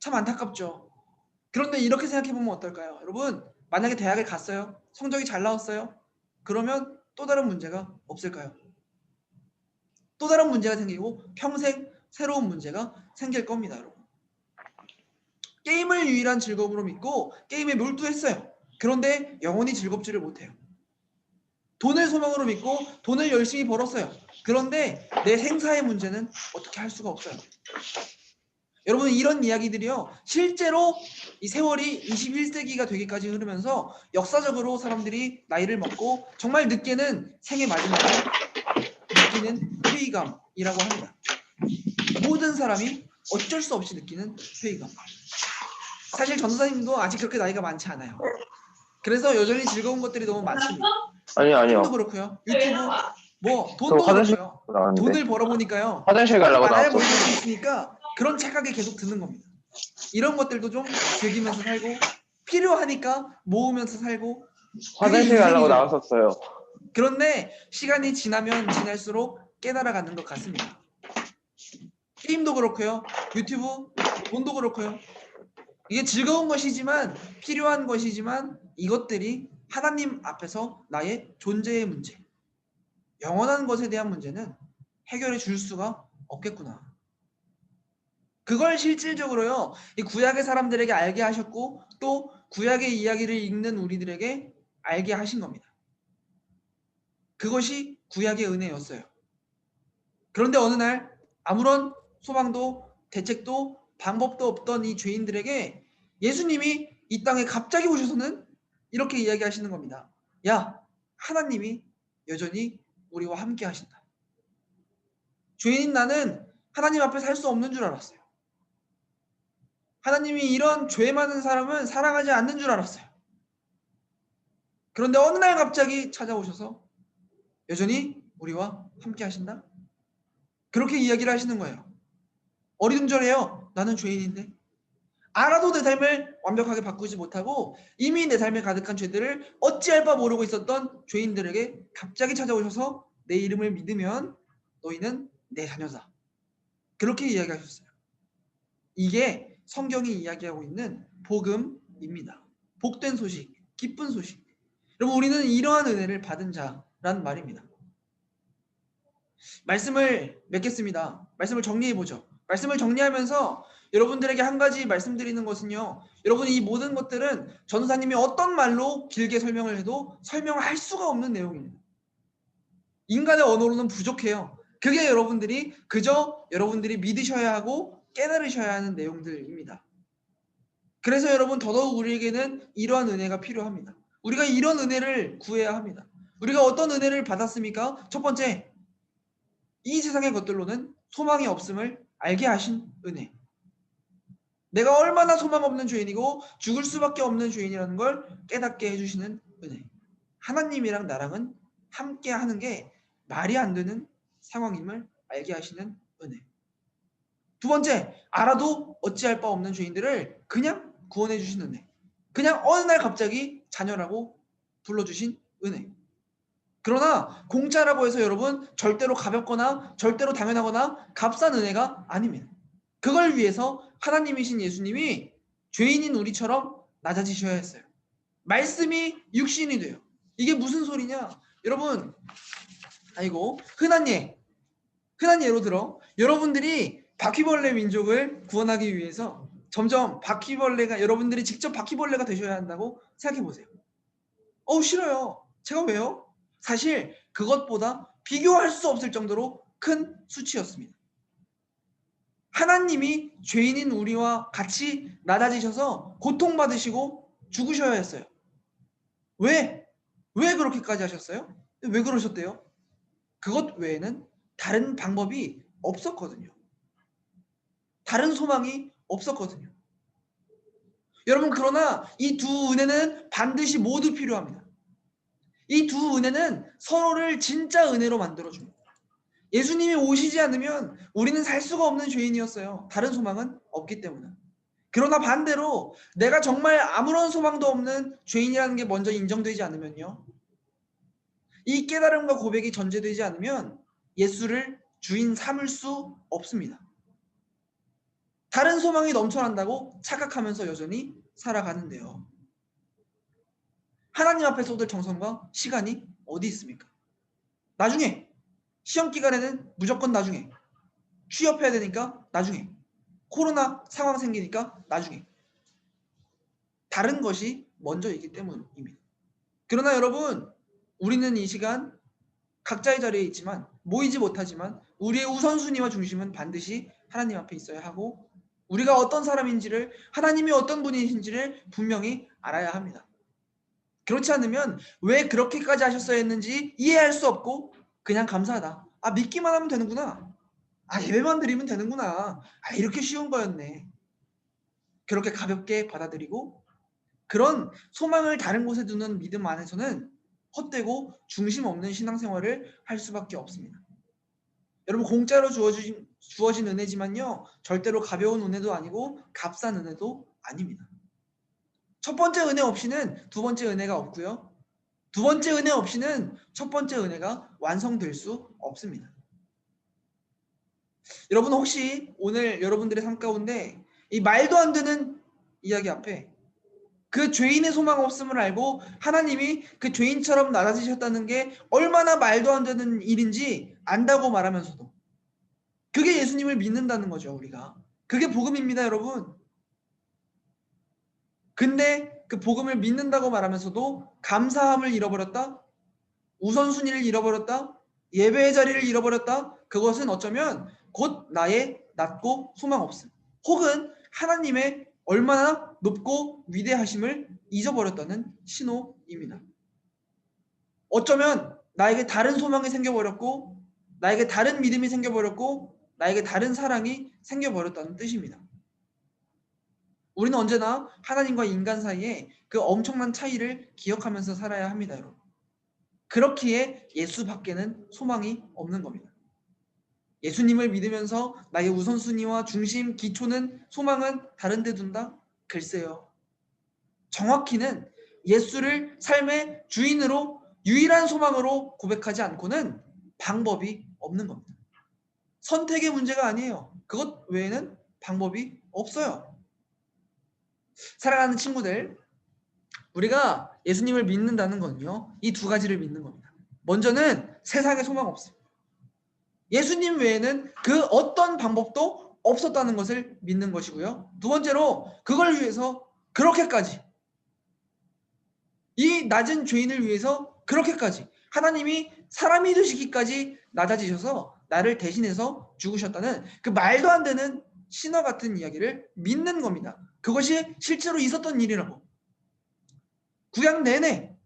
참 안타깝죠. 그런데 이렇게 생각해 보면 어떨까요? 여러분 만약에 대학을 갔어요. 성적이 잘 나왔어요. 그러면 또 다른 문제가 없을까요? 또 다른 문제가 생기고 평생 새로운 문제가 생길 겁니다. 여러분. 게임을 유일한 즐거움으로 믿고 게임에 몰두했어요. 그런데 영원히 즐겁지를 못해요. 돈을 소망으로 믿고 돈을 열심히 벌었어요. 그런데 내 생사의 문제는 어떻게 할 수가 없어요. 여러분 이런 이야기들이요. 실제로 이 세월이 21세기가 되기까지 흐르면서 역사적으로 사람들이 나이를 먹고 정말 늦게는 생의 마지막에 느끼는 회의감이라고 합니다. 모든 사람이 어쩔 수 없이 느끼는 회의감. 사실 전도사님도 아직 그렇게 나이가 많지 않아요. 그래서 여전히 즐거운 것들이 너무 많습니다. 아니요. 게임도 그렇고요. 유튜브 뭐 돈도 화장실 그렇고요. 나왔는데. 돈을 벌어보니까요. 화장실 가려고 많아야 나왔어. 벌 수 있으니까 그런 착각이 계속 드는 겁니다. 이런 것들도 좀 즐기면서 살고 필요하니까 모으면서 살고 화장실 가려고 나왔었어요. 그런데 시간이 지나면 지날수록 깨달아가는 것 같습니다. 게임도 그렇고요. 유튜브, 돈도 그렇고요. 이게 즐거운 것이지만 필요한 것이지만 이것들이 하나님 앞에서 나의 존재의 문제, 영원한 것에 대한 문제는 해결해 줄 수가 없겠구나. 그걸 실질적으로요. 이 구약의 사람들에게 알게 하셨고 또 구약의 이야기를 읽는 우리들에게 알게 하신 겁니다. 그것이 구약의 은혜였어요. 그런데 어느 날 아무런 소망도 대책도 방법도 없던 이 죄인들에게 예수님이 이 땅에 갑자기 오셔서는 이렇게 이야기하시는 겁니다. 야, 하나님이 여전히 우리와 함께 하신다. 죄인인 나는 하나님 앞에 살 수 없는 줄 알았어요. 하나님이 이런 죄 많은 사람은 사랑하지 않는 줄 알았어요. 그런데 어느 날 갑자기 찾아오셔서 여전히 우리와 함께 하신다? 그렇게 이야기를 하시는 거예요. 어리둥절해요. 나는 죄인인데. 알아도 내 삶을 완벽하게 바꾸지 못하고 이미 내 삶에 가득한 죄들을 어찌할 바 모르고 있었던 죄인들에게 갑자기 찾아오셔서 내 이름을 믿으면 너희는 내 자녀다. 그렇게 이야기하셨어요. 이게 성경이 이야기하고 있는 복음입니다. 복된 소식, 기쁜 소식. 여러분 우리는 이러한 은혜를 받은 자란 말입니다. 말씀을 맺겠습니다. 말씀을 정리해보죠. 말씀을 정리하면서 여러분들에게 한 가지 말씀드리는 것은요. 여러분 이 모든 것들은 전도사님이 어떤 말로 길게 설명을 해도 설명할 수가 없는 내용입니다. 인간의 언어로는 부족해요. 그게 그저 여러분들이 믿으셔야 하고 깨달으셔야 하는 내용들입니다. 그래서 여러분 더더욱 우리에게는 이러한 은혜가 필요합니다. 우리가 이런 은혜를 구해야 합니다. 우리가 어떤 은혜를 받았습니까? 첫 번째, 이 세상의 것들로는 소망이 없음을 알게 하신 은혜. 내가 얼마나 소망 없는 죄인이고 죽을 수밖에 없는 죄인이라는 걸 깨닫게 해주시는 은혜. 하나님이랑 나랑은 함께 하는 게 말이 안 되는 상황임을 알게 하시는 은혜. 두 번째, 알아도 어찌할 바 없는 죄인들을 그냥 구원해 주신 은혜. 그냥 어느 날 갑자기 자녀라고 불러주신 은혜. 그러나 공짜라고 해서 여러분 절대로 가볍거나 절대로 당연하거나 값싼 은혜가 아닙니다. 그걸 위해서 하나님이신 예수님이 죄인인 우리처럼 낮아지셔야 했어요. 말씀이 육신이 돼요. 이게 무슨 소리냐? 여러분, 아이고, 흔한 예로 들어 여러분들이 바퀴벌레 민족을 구원하기 위해서 점점 바퀴벌레가 여러분들이 직접 바퀴벌레가 되셔야 한다고 생각해 보세요. 싫어요. 제가 왜요? 사실 그것보다 비교할 수 없을 정도로 큰 수치였습니다. 하나님이 죄인인 우리와 같이 낮아지셔서 고통받으시고 죽으셔야 했어요. 왜? 왜 그렇게까지 하셨어요? 왜 그러셨대요? 그것 외에는 다른 방법이 없었거든요. 다른 소망이 없었거든요. 여러분, 그러나 이 두 은혜는 반드시 모두 필요합니다. 이 두 은혜는 서로를 진짜 은혜로 만들어줍니다. 예수님이 오시지 않으면 우리는 살 수가 없는 죄인이었어요. 다른 소망은 없기 때문에. 그러나 반대로 내가 정말 아무런 소망도 없는 죄인이라는 게 먼저 인정되지 않으면요, 이 깨달음과 고백이 전제되지 않으면 예수를 주인 삼을 수 없습니다. 다른 소망이 넘쳐난다고 착각하면서 여전히 살아가는데요. 하나님 앞에 쏟을 정성과 시간이 어디 있습니까? 나중에, 시험 기간에는 무조건 나중에, 취업해야 되니까 나중에, 코로나 상황 생기니까 나중에. 다른 것이 먼저이기 때문입니다. 그러나 여러분, 우리는 이 시간 각자의 자리에 있지만 모이지 못하지만 우리의 우선순위와 중심은 반드시 하나님 앞에 있어야 하고, 우리가 어떤 사람인지를, 하나님이 어떤 분이신지를 분명히 알아야 합니다. 그렇지 않으면 왜 그렇게까지 하셨어야 했는지 이해할 수 없고 그냥 감사하다. 믿기만 하면 되는구나. 예배만 드리면 되는구나. 이렇게 쉬운 거였네. 그렇게 가볍게 받아들이고, 그런 소망을 다른 곳에 두는 믿음 안에서는 헛되고 중심 없는 신앙생활을 할 수밖에 없습니다. 여러분, 공짜로 주어진 은혜지만요, 절대로 가벼운 은혜도 아니고 값싼 은혜도 아닙니다. 첫 번째 은혜 없이는 두 번째 은혜가 없고요, 두 번째 은혜 없이는 첫 번째 은혜가 완성될 수 없습니다. 여러분, 혹시 오늘 여러분들의 삶 가운데 이 말도 안 되는 이야기 앞에 그 죄인의 소망 없음을 알고 하나님이 그 죄인처럼 낮아지셨다는 게 얼마나 말도 안 되는 일인지 안다고 말하면서도, 그게 예수님을 믿는다는 거죠, 우리가. 그게 복음입니다, 여러분. 근데 그 복음을 믿는다고 말하면서도 감사함을 잃어버렸다? 우선순위를 잃어버렸다? 예배의 자리를 잃어버렸다? 그것은 어쩌면 곧 나의 낮고 소망 없음, 혹은 하나님의 얼마나 높고 위대하심을 잊어버렸다는 신호입니다. 어쩌면 나에게 다른 소망이 생겨버렸고, 나에게 다른 믿음이 생겨버렸고, 나에게 다른 사랑이 생겨버렸다는 뜻입니다. 우리는 언제나 하나님과 인간 사이에 그 엄청난 차이를 기억하면서 살아야 합니다, 여러분. 그렇기에 예수 밖에는 소망이 없는 겁니다. 예수님을 믿으면서 나의 우선순위와 중심, 기초는, 소망은 다른 데 둔다? 글쎄요. 정확히는 예수를 삶의 주인으로, 유일한 소망으로 고백하지 않고는 방법이 없는 겁니다. 선택의 문제가 아니에요. 그것 외에는 방법이 없어요. 사랑하는 친구들, 우리가 예수님을 믿는다는 건요, 이 두 가지를 믿는 겁니다. 먼저는 세상에 소망 없습니다. 예수님 외에는 그 어떤 방법도 없었다는 것을 믿는 것이고요. 두 번째로, 그걸 위해서 그렇게까지, 이 낮은 죄인을 위해서 그렇게까지 하나님이 사람이 되시기까지 낮아지셔서 나를 대신해서 죽으셨다는 그 말도 안 되는 신화 같은 이야기를 믿는 겁니다. 그것이 실제로 있었던 일이라고. 구약 내내,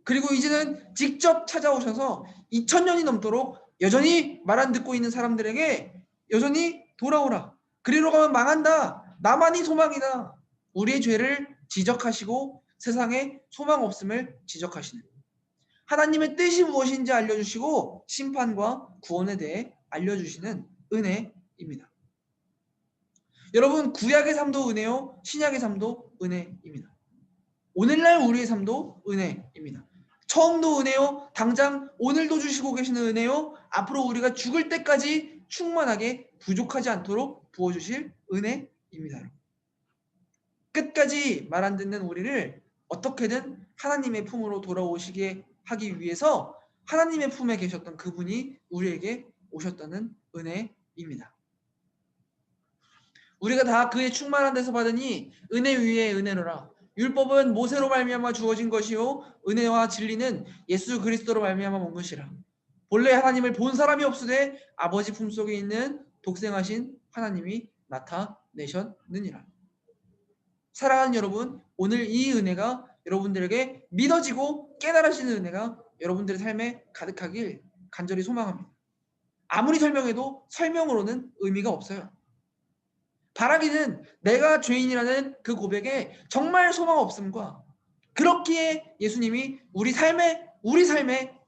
그리고 이제는 직접 찾아오셔서 2000년이 넘도록 여전히 말 안 듣고 있는 사람들에게 여전히 돌아오라, 그리로 가면 망한다, 나만이 소망이다, 우리의 죄를 지적하시고 세상에 소망 없음을 지적하시는, 하나님의 뜻이 무엇인지 알려주시고 심판과 구원에 대해 알려주시는 은혜입니다. 여러분, 구약의 삶도 은혜요, 신약의 삶도 은혜입니다. 오늘날 우리의 삶도 은혜입니다. 처음도 은혜요. 당장 오늘도 주시고 계시는 은혜요. 앞으로 우리가 죽을 때까지 충만하게 부족하지 않도록 부어주실 은혜입니다. 끝까지 말 안 듣는 우리를 어떻게든 하나님의 품으로 돌아오시게 하기 위해서 하나님의 품에 계셨던 그분이 우리에게 오셨다는 은혜입니다. 우리가 다 그의 충만한 데서 받으니 은혜 위에 은혜로라. 율법은 모세로 말미암아 주어진 것이요 은혜와 진리는 예수 그리스도로 말미암아 온 것이라. 본래 하나님을 본 사람이 없으되 아버지 품속에 있는 독생하신 하나님이 나타내셨느니라. 사랑하는 여러분, 오늘 이 은혜가 여러분들에게 믿어지고 깨달아지는 은혜가 여러분들의 삶에 가득하길 간절히 소망합니다. 아무리 설명해도 설명으로는 의미가 없어요. 바라기는 내가 죄인이라는 그 고백에 정말 소망 없음과 그렇기에 예수님이 우리 삶에,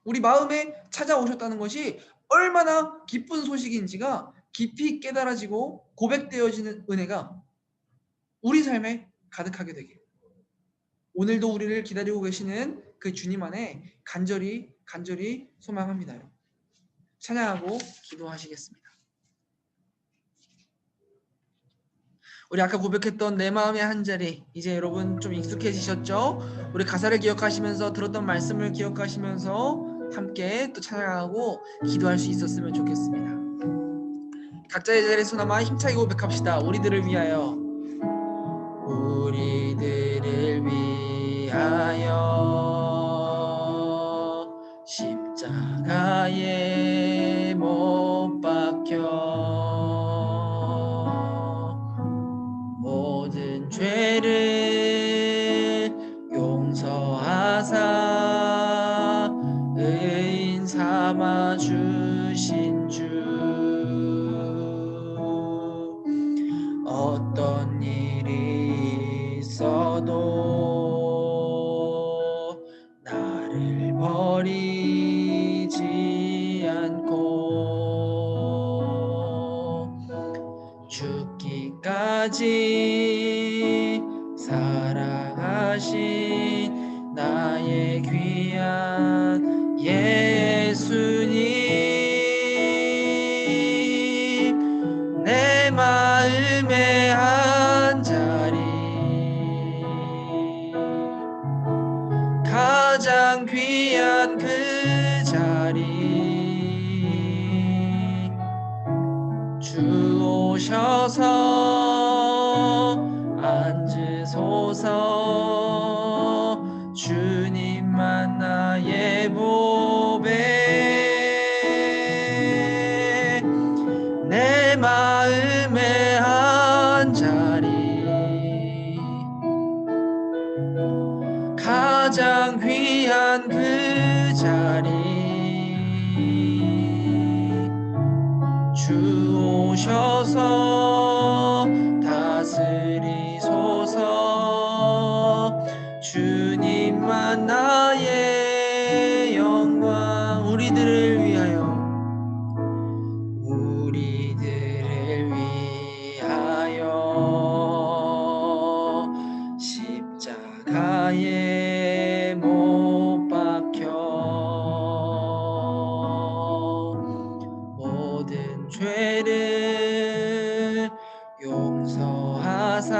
우리 마음에 찾아오셨다는 것이 얼마나 기쁜 소식인지가 깊이 깨달아지고 고백되어지는 은혜가 우리 삶에 가득하게 되길, 오늘도 우리를 기다리고 계시는 그 주님 안에 간절히 소망합니다. 찬양하고 기도하시겠습니다. 우리 아까 고백했던 내 마음의 한 자리, 이제 여러분 좀 익숙해지셨죠? 우리 가사를 기억하시면서 들었던 말씀을 기억하시면서 함께 또 찬양하고 기도할 수 있었으면 좋겠습니다. 각자의 자리에서 남아 힘차게 고백합시다. 우리들을 위하여, 우리들을 위하여 십자가에 못 박혀 모든 죄를 용서하사 의인 삼아 주신 주, 어떤 일이 있어도 나를 버리지 않고 죽기까지 사랑하신 나의 귀한 예수님, 내 마음의 한 자리, 가장 귀한 그 자리, 주 오셔서 앉으소서. 주님만 나의 보배, 내 마음의 한 자리, 가장 귀한 그 자리, 주 오셔서 다스리소서. 주님만 나의 영광. 우리들을 위하여, 우리들을 위하여 십자가에 못 박혀 모든 죄를 용서하사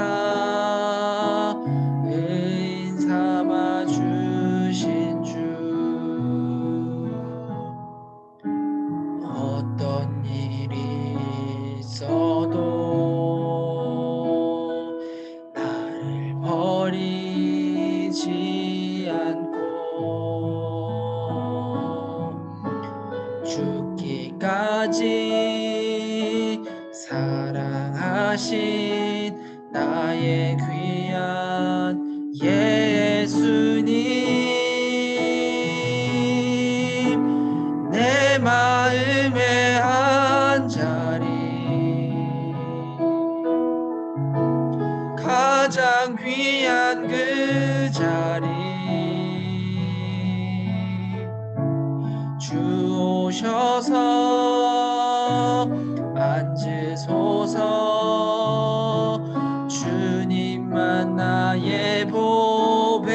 의인 삼아 주신 주, 어떤 일이 있어도 나를 버리지 않고 죽기까지 사랑하신 나의 귀한 예수님, 내 마음의 한 자리, 가장 귀한 그 자리, 주 오셔서 앉으소서. 주님만 나의 보배,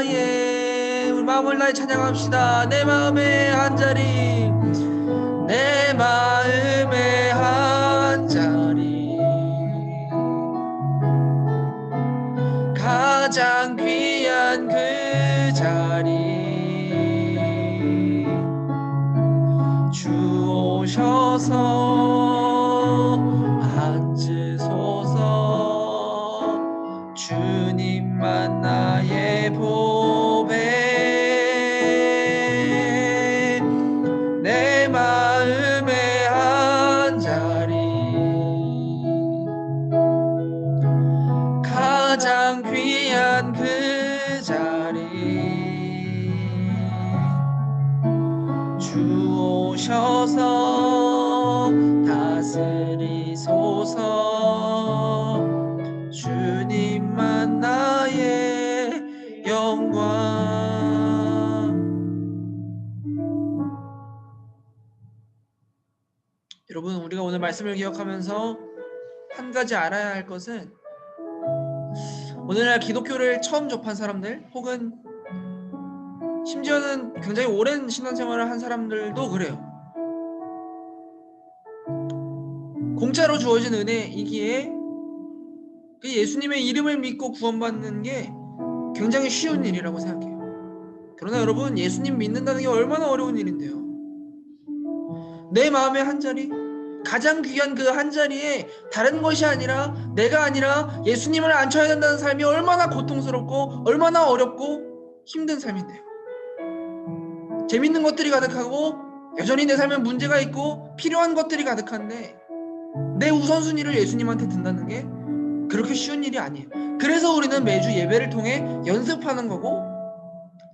나의 우리 마음을 다해 찬양합시다. 내 마음의 한자리 내 마음의 한자리 가장 귀한 그 자리 주 오셔서 앉으소서 주님만 나의 보배 내 마음의 한자리 가장 귀한 그 자리 주 오셔서 다스리소서 주님만 나의 영광. 여러분, 우리가 오늘 말씀을 기억하면서 한 가지 알아야 할 것은 오늘날 기독교를 처음 접한 사람들 혹은 심지어는 굉장히 오랜 신앙생활을 한 사람들도 그래요. 공짜로 주어진 은혜이기에 그 예수님의 이름을 믿고 구원받는 게 굉장히 쉬운 일이라고 생각해요. 그러나 여러분, 예수님 믿는다는 게 얼마나 어려운 일인데요. 내 마음의 한자리, 가장 귀한 그 한자리에 다른 것이 아니라 내가 아니라 예수님을 앉혀야 된다는 삶이 얼마나 고통스럽고 얼마나 어렵고 힘든 삶인데요. 재밌는 것들이 가득하고 여전히 내 삶에 문제가 있고 필요한 것들이 가득한데 내 우선순위를 예수님한테 둔다는 게 그렇게 쉬운 일이 아니에요. 그래서 우리는 매주 예배를 통해 연습하는 거고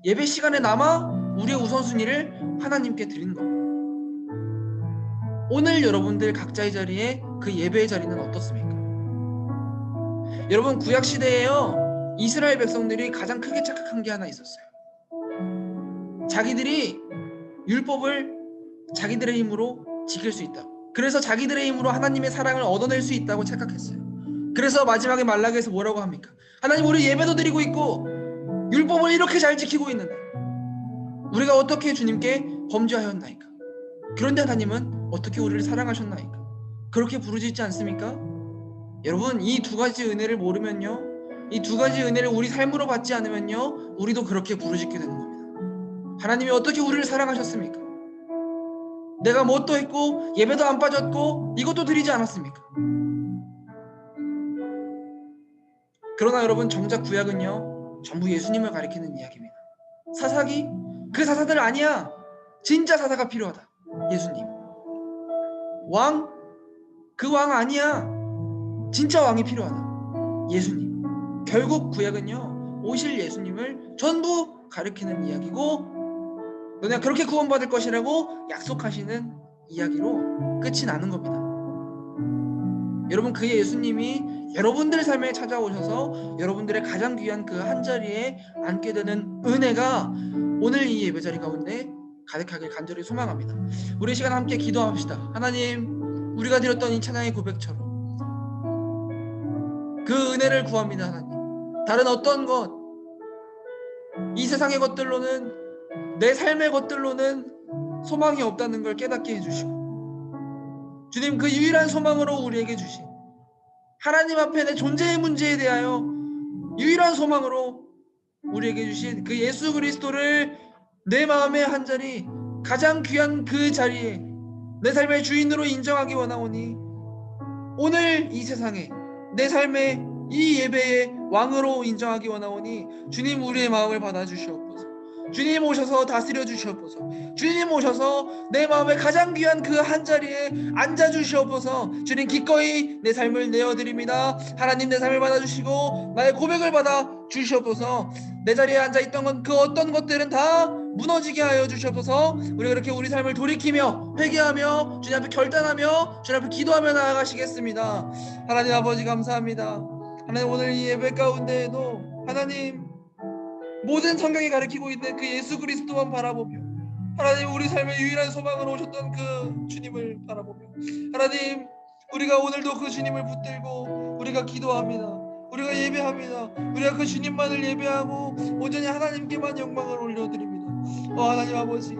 예배 시간에 남아 우리의 우선순위를 하나님께 드리는 겁니다. 오늘 여러분들 각자의 자리에 그 예배의 자리는 어떻습니까? 여러분, 구약시대에요 이스라엘 백성들이 가장 크게 착각한 게 하나 있었어요. 자기들이 율법을 자기들의 힘으로 지킬 수 있다. 그래서 자기들의 힘으로 하나님의 사랑을 얻어낼 수 있다고 착각했어요. 그래서 마지막에 말라기에서 뭐라고 합니까? 하나님, 우리 예배도 드리고 있고 율법을 이렇게 잘 지키고 있는데 우리가 어떻게 주님께 범죄하였나이까? 그런데 하나님은 어떻게 우리를 사랑하셨나이까? 그렇게 부르짖지 않습니까? 여러분, 이 두 가지 은혜를 모르면요, 이 두 가지 은혜를 우리 삶으로 받지 않으면요, 우리도 그렇게 부르짖게 되는 겁니다. 하나님이 어떻게 우리를 사랑하셨습니까? 내가 뭣도 했고 예배도 안 빠졌고 이것도 드리지 않았습니까? 그러나 여러분, 정작 구약은요 전부 예수님을 가리키는 이야기입니다. 사사기? 그 사사들 아니야. 진짜 사사가 필요하다. 예수님. 왕? 그 왕 아니야. 진짜 왕이 필요하다. 예수님. 결국 구약은요 오실 예수님을 전부 가리키는 이야기고 너네가 그렇게 구원받을 것이라고 약속하시는 이야기로 끝이 나는 겁니다. 여러분, 그 예수님이 여러분들 삶에 찾아오셔서 여러분들의 가장 귀한 그 한자리에 앉게 되는 은혜가 오늘 이 예배자리 가운데 가득하길 간절히 소망합니다. 우리 시간 함께 기도합시다. 하나님, 우리가 드렸던 이 찬양의 고백처럼 그 은혜를 구합니다. 하나님, 다른 어떤 것, 이 세상의 것들로는, 내 삶의 것들로는 소망이 없다는 걸 깨닫게 해주시고, 주님, 그 유일한 소망으로 우리에게 주신 하나님 앞에 내 존재의 문제에 대하여 유일한 소망으로 우리에게 주신 그 예수 그리스도를 내 마음의 한자리, 가장 귀한 그 자리에 내 삶의 주인으로 인정하기 원하오니 오늘 이 세상에 내 삶의 이 예배의 왕으로 인정하기 원하오니 주님, 우리의 마음을 받아주시옵소서. 주님 오셔서 다스려 주시옵소서. 주님 오셔서 내 마음의 가장 귀한 그 한자리에 앉아주시옵소서. 주님, 기꺼이 내 삶을 내어드립니다. 하나님, 내 삶을 받아주시고 나의 고백을 받아주시옵소서. 내 자리에 앉아있던 건 그 어떤 것들은 다 무너지게 하여 주시옵소서. 우리가 그렇게 우리 삶을 돌이키며 회개하며 주님 앞에 결단하며 주님 앞에 기도하며 나아가시겠습니다. 하나님 아버지, 감사합니다. 하나님, 오늘 이 예배 가운데에도 하나님, 모든 성경이 가리키고 있는 그 예수 그리스도만 바라보며 하나님, 우리 삶의 유일한 소망으로 오셨던 그 주님을 바라보며 하나님, 우리가 오늘도 그 주님을 붙들고 우리가 기도합니다. 우리가 예배합니다. 우리가 그 주님만을 예배하고 온전히 하나님께만 영광을 올려드립니다. 하나님 아버지,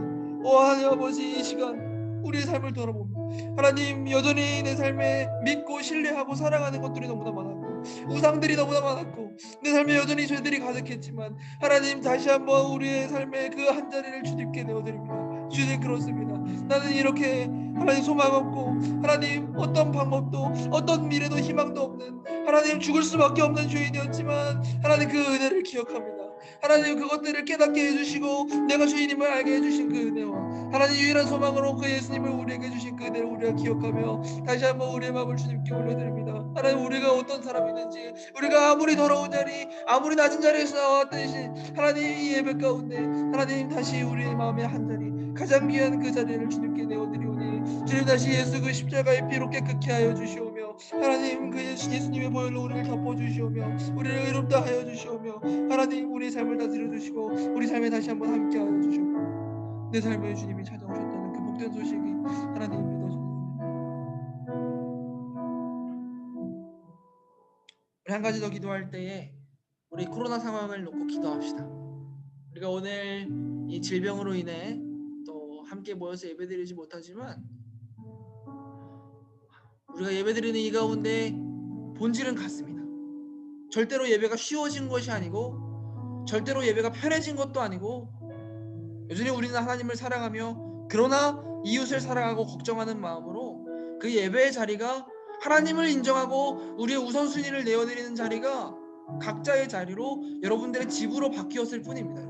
하나님 아버지, 이 시간 우리의 삶을 돌아봅니다. 하나님, 여전히 내 삶에 믿고 신뢰하고 사랑하는 것들이 너무나 많았고 우상들이 너무나 많았고 내 삶에 여전히 죄들이 가득했지만 하나님, 다시 한번 우리의 삶의 그 한 자리를 주님께 내어드립니다. 주님, 그렇습니다. 나는 이렇게 하나님 소망 없고 하나님 어떤 방법도 어떤 미래도 희망도 없는 하나님 죽을 수밖에 없는 죄인이었지만 하나님 그 은혜를 기억합니다. 하나님 그것들을 깨닫게 해주시고 내가 죄인임을 알게 해주신 그 은혜와 하나님 유일한 소망으로 그 예수님을 우리에게 주신 그 은혜를 우리가 기억하며 다시 한번 우리의 마음을 주님께 올려드립니다. 하나님, 우리가 어떤 사람이든지 우리가 아무리 더러운 자리 아무리 낮은 자리에서 나왔듯이 하나님 이 예배 가운데 하나님 다시 우리의 마음의 한 자리 가장 귀한 그 자리를 주님께 내어드리오니 주님, 다시 예수 그 십자가의 피로 깨끗게 하여 주시오며 하나님 그 예수님의 보혈로 우리를 덮어주시오며 우리를 의롭다 하여 주시오며 하나님 우리의 삶을 다스려 주시고 우리 삶에 다시 한번 함께 하여 주시옵고 내 삶에 주님이 찾아오셨다는 그 복된 소식이 하나님 믿어집니다. 우리 한 가지 더 기도할 때에 우리 코로나 상황을 놓고 기도합시다. 우리가 오늘 이 질병으로 인해 또 함께 모여서 예배드리지 못하지만 우리가 예배드리는 이 가운데 본질은 같습니다. 절대로 예배가 쉬워진 것이 아니고 절대로 예배가 편해진 것도 아니고 여전히 우리는 하나님을 사랑하며 그러나 이웃을 사랑하고 걱정하는 마음으로 그 예배의 자리가 하나님을 인정하고 우리의 우선순위를 내어드리는 자리가 각자의 자리로 여러분들의 집으로 바뀌었을 뿐입니다.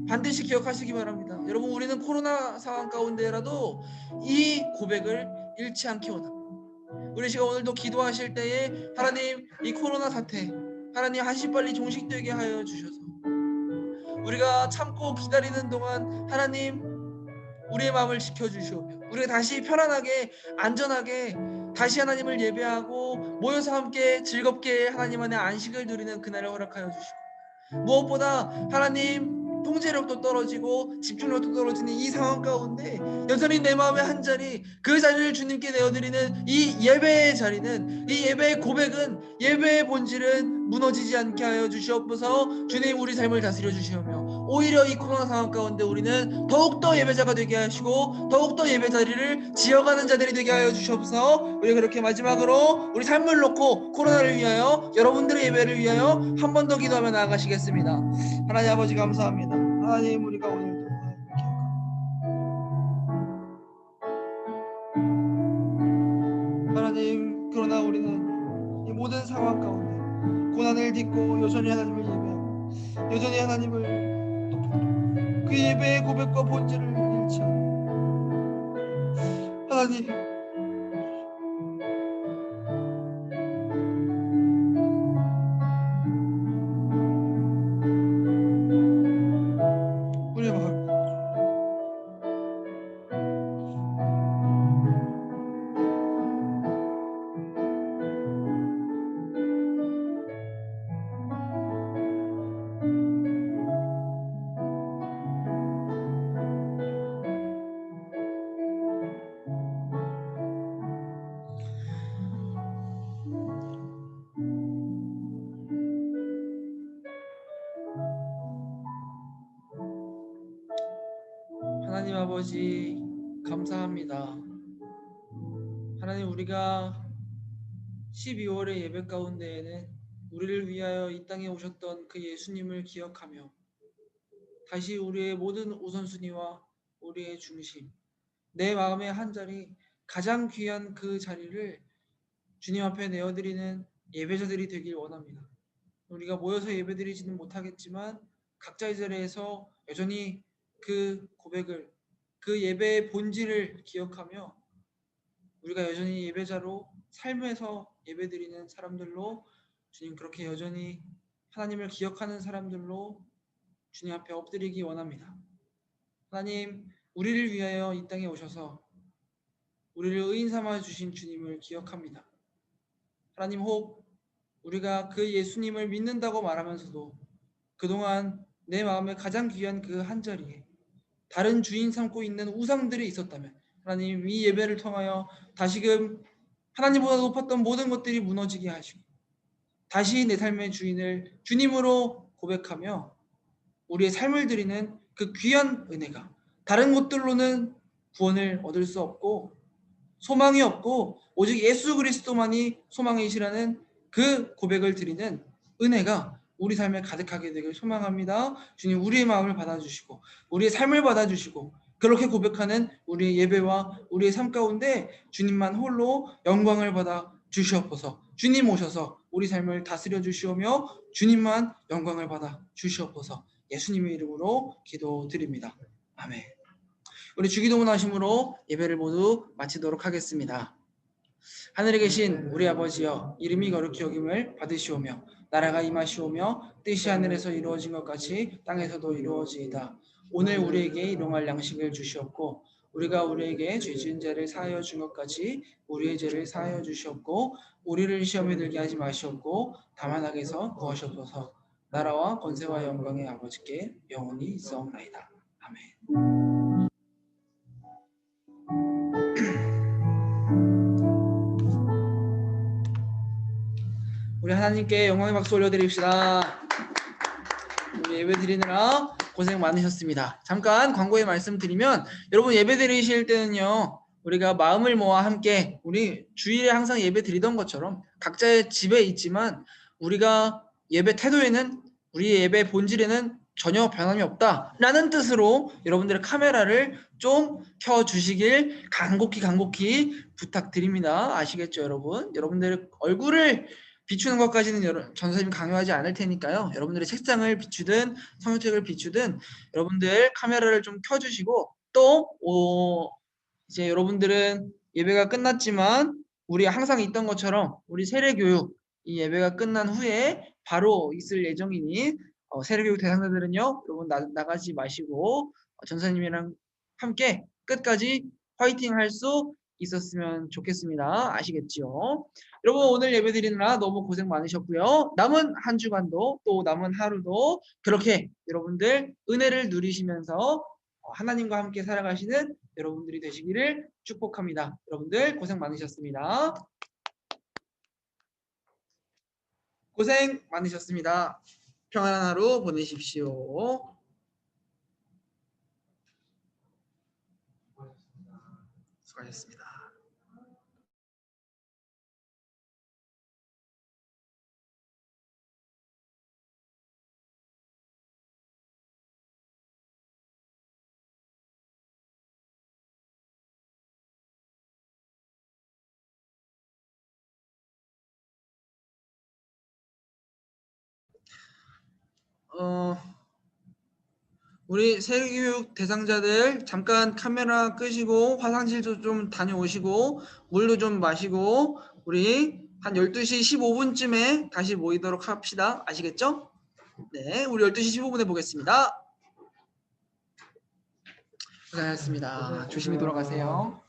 반드시 기억하시기 바랍니다. 여러분, 우리는 코로나 상황 가운데라도 이 고백을 잃지 않기 원합니다. 우리 시간 오늘도 기도하실 때에 하나님, 이 코로나 사태 하나님 하시빨리 종식되게 하여 주셔서 우리가 참고 기다리는 동안 하나님 우리의 마음을 지켜주시오며 우리가 다시 편안하게 안전하게 다시 하나님을 예배하고 모여서 함께 즐겁게 하나님 안에 안식을 누리는 그날을 허락하여 주시고 무엇보다 하나님 통제력도 떨어지고 집중력도 떨어지는 이 상황 가운데 여전히 내 마음의 한 자리 그 자리를 주님께 내어드리는 이 예배의 자리는 이 예배의 고백은 예배의 본질은 무너지지 않게 하여 주시옵소서. 주님, 우리 삶을 다스려 주시오며 오히려 이 코로나 상황 가운데 우리는 더욱더 예배자가 되게 하시고 더욱더 예배 자리를 지어가는 자들이 되게 하여 주시옵소서. 우리 그렇게 마지막으로 우리 삶을 놓고 코로나를 위하여 여러분들의 예배를 위하여 한 번 더 기도하며 나아가시겠습니다. 하나님 아버지, 감사합니다. 하나님, 우리가 오늘도 하나님, 그러나 우리는 이 모든 상황 가운데 고난을 딛고 여전히 하나님을 예배하고 여전히 하나님을 그 예배의 고백과 본질을 잃지 않고 하나님, 우리의 마음 하나님 아버지, 감사합니다. 하나님, 우리가 12월의 예배 가운데에는 우리를 위하여 이 땅에 오셨던 그 예수님을 기억하며 다시 우리의 모든 우선순위와 우리의 중심, 내 마음의 한 자리, 가장 귀한 그 자리를 주님 앞에 내어드리는 예배자들이 되길 원합니다. 우리가 모여서 예배드리지는 못하겠지만 각자의 자리에서 여전히 그 고백을, 그 예배의 본질을 기억하며 우리가 여전히 예배자로 삶에서 예배드리는 사람들로 주님, 그렇게 여전히 하나님을 기억하는 사람들로 주님 앞에 엎드리기 원합니다. 하나님, 우리를 위하여 이 땅에 오셔서 우리를 의인 삼아 주신 주님을 기억합니다. 하나님, 혹 우리가 그 예수님을 믿는다고 말하면서도 그동안 내 마음에 가장 귀한 그 한 자리에 다른 주인 삼고 있는 우상들이 있었다면 하나님, 이 예배를 통하여 다시금 하나님보다 높았던 모든 것들이 무너지게 하시고 다시 내 삶의 주인을 주님으로 고백하며 우리의 삶을 드리는 그 귀한 은혜가 다른 것들로는 구원을 얻을 수 없고 소망이 없고 오직 예수 그리스도만이 소망이시라는 그 고백을 드리는 은혜가 우리 삶에 가득하게 되길 소망합니다. 주님 우리의 마음을 받아주시고 우리의 삶을 받아주시고 그렇게 고백하는 우리의 예배와 우리의 삶 가운데 주님만 홀로 영광을 받아 주시옵소서. 주님 오셔서 우리 삶을 다스려 주시오며 주님만 영광을 받아 주시옵소서. 예수님의 이름으로 기도드립니다. 아멘. 우리 주기도문 하심으로 예배를 모두 마치도록 하겠습니다. 하늘에 계신 우리 아버지여, 이름이 거룩히 여김을 받으시오며 나라가 임하시오며 뜻이 하늘에서 이루어진 것 같이 땅에서도 이루어지이다. 오늘 우리에게 일용할 양식을 주시옵고 우리가 우리에게 죄 지은 자를 사하여 준 것 같이 우리의 죄를 사하여 주시옵고 우리를 시험에 들게 하지 마시옵고 다만 악에서 구하시옵소서. 나라와 권세와 영광의 아버지께 영원히 있사옵나이다. 아멘. 우리 하나님께 영광의 박수 올려드립시다. 우리 예배 드리느라 고생 많으셨습니다. 잠깐 광고의 말씀 드리면 여러분 예배 드리실 때는요 우리가 마음을 모아 함께 우리 주일에 항상 예배 드리던 것처럼 각자의 집에 있지만 우리가 예배 태도에는 우리의 예배 본질에는 전혀 변함이 없다라는 뜻으로 여러분들의 카메라를 좀 켜주시길 간곡히 부탁드립니다. 아시겠죠 여러분? 여러분들의 얼굴을 비추는 것까지는 전사님 강요하지 않을 테니까요. 여러분들의 책상을 비추든 성경책을 비추든 여러분들 카메라를 좀 켜주시고 또 이제 여러분들은 예배가 끝났지만 우리 항상 있던 것처럼 우리 세례교육 이 예배가 끝난 후에 바로 있을 예정이니 세례교육 대상자들은요 여러분 나가지 마시고 전사님이랑 함께 끝까지 화이팅 할 수 있었으면 좋겠습니다. 아시겠죠? 여러분 오늘 예배 드리느라 너무 고생 많으셨고요. 남은 한 주간도 또 남은 하루도 그렇게 여러분들 은혜를 누리시면서 하나님과 함께 살아가시는 여러분들이 되시기를 축복합니다. 여러분들 고생 많으셨습니다. 고생 많으셨습니다. 평안한 하루 보내십시오. 수고하셨습니다. 우리 세계교육 대상자들 잠깐 카메라 끄시고 화장실도 좀 다녀오시고 물도 좀 마시고 우리 한 12시 15분쯤에 다시 모이도록 합시다. 아시겠죠? 네, 우리 12시 15분에 보겠습니다. 고생하셨습니다. 조심히 돌아가세요.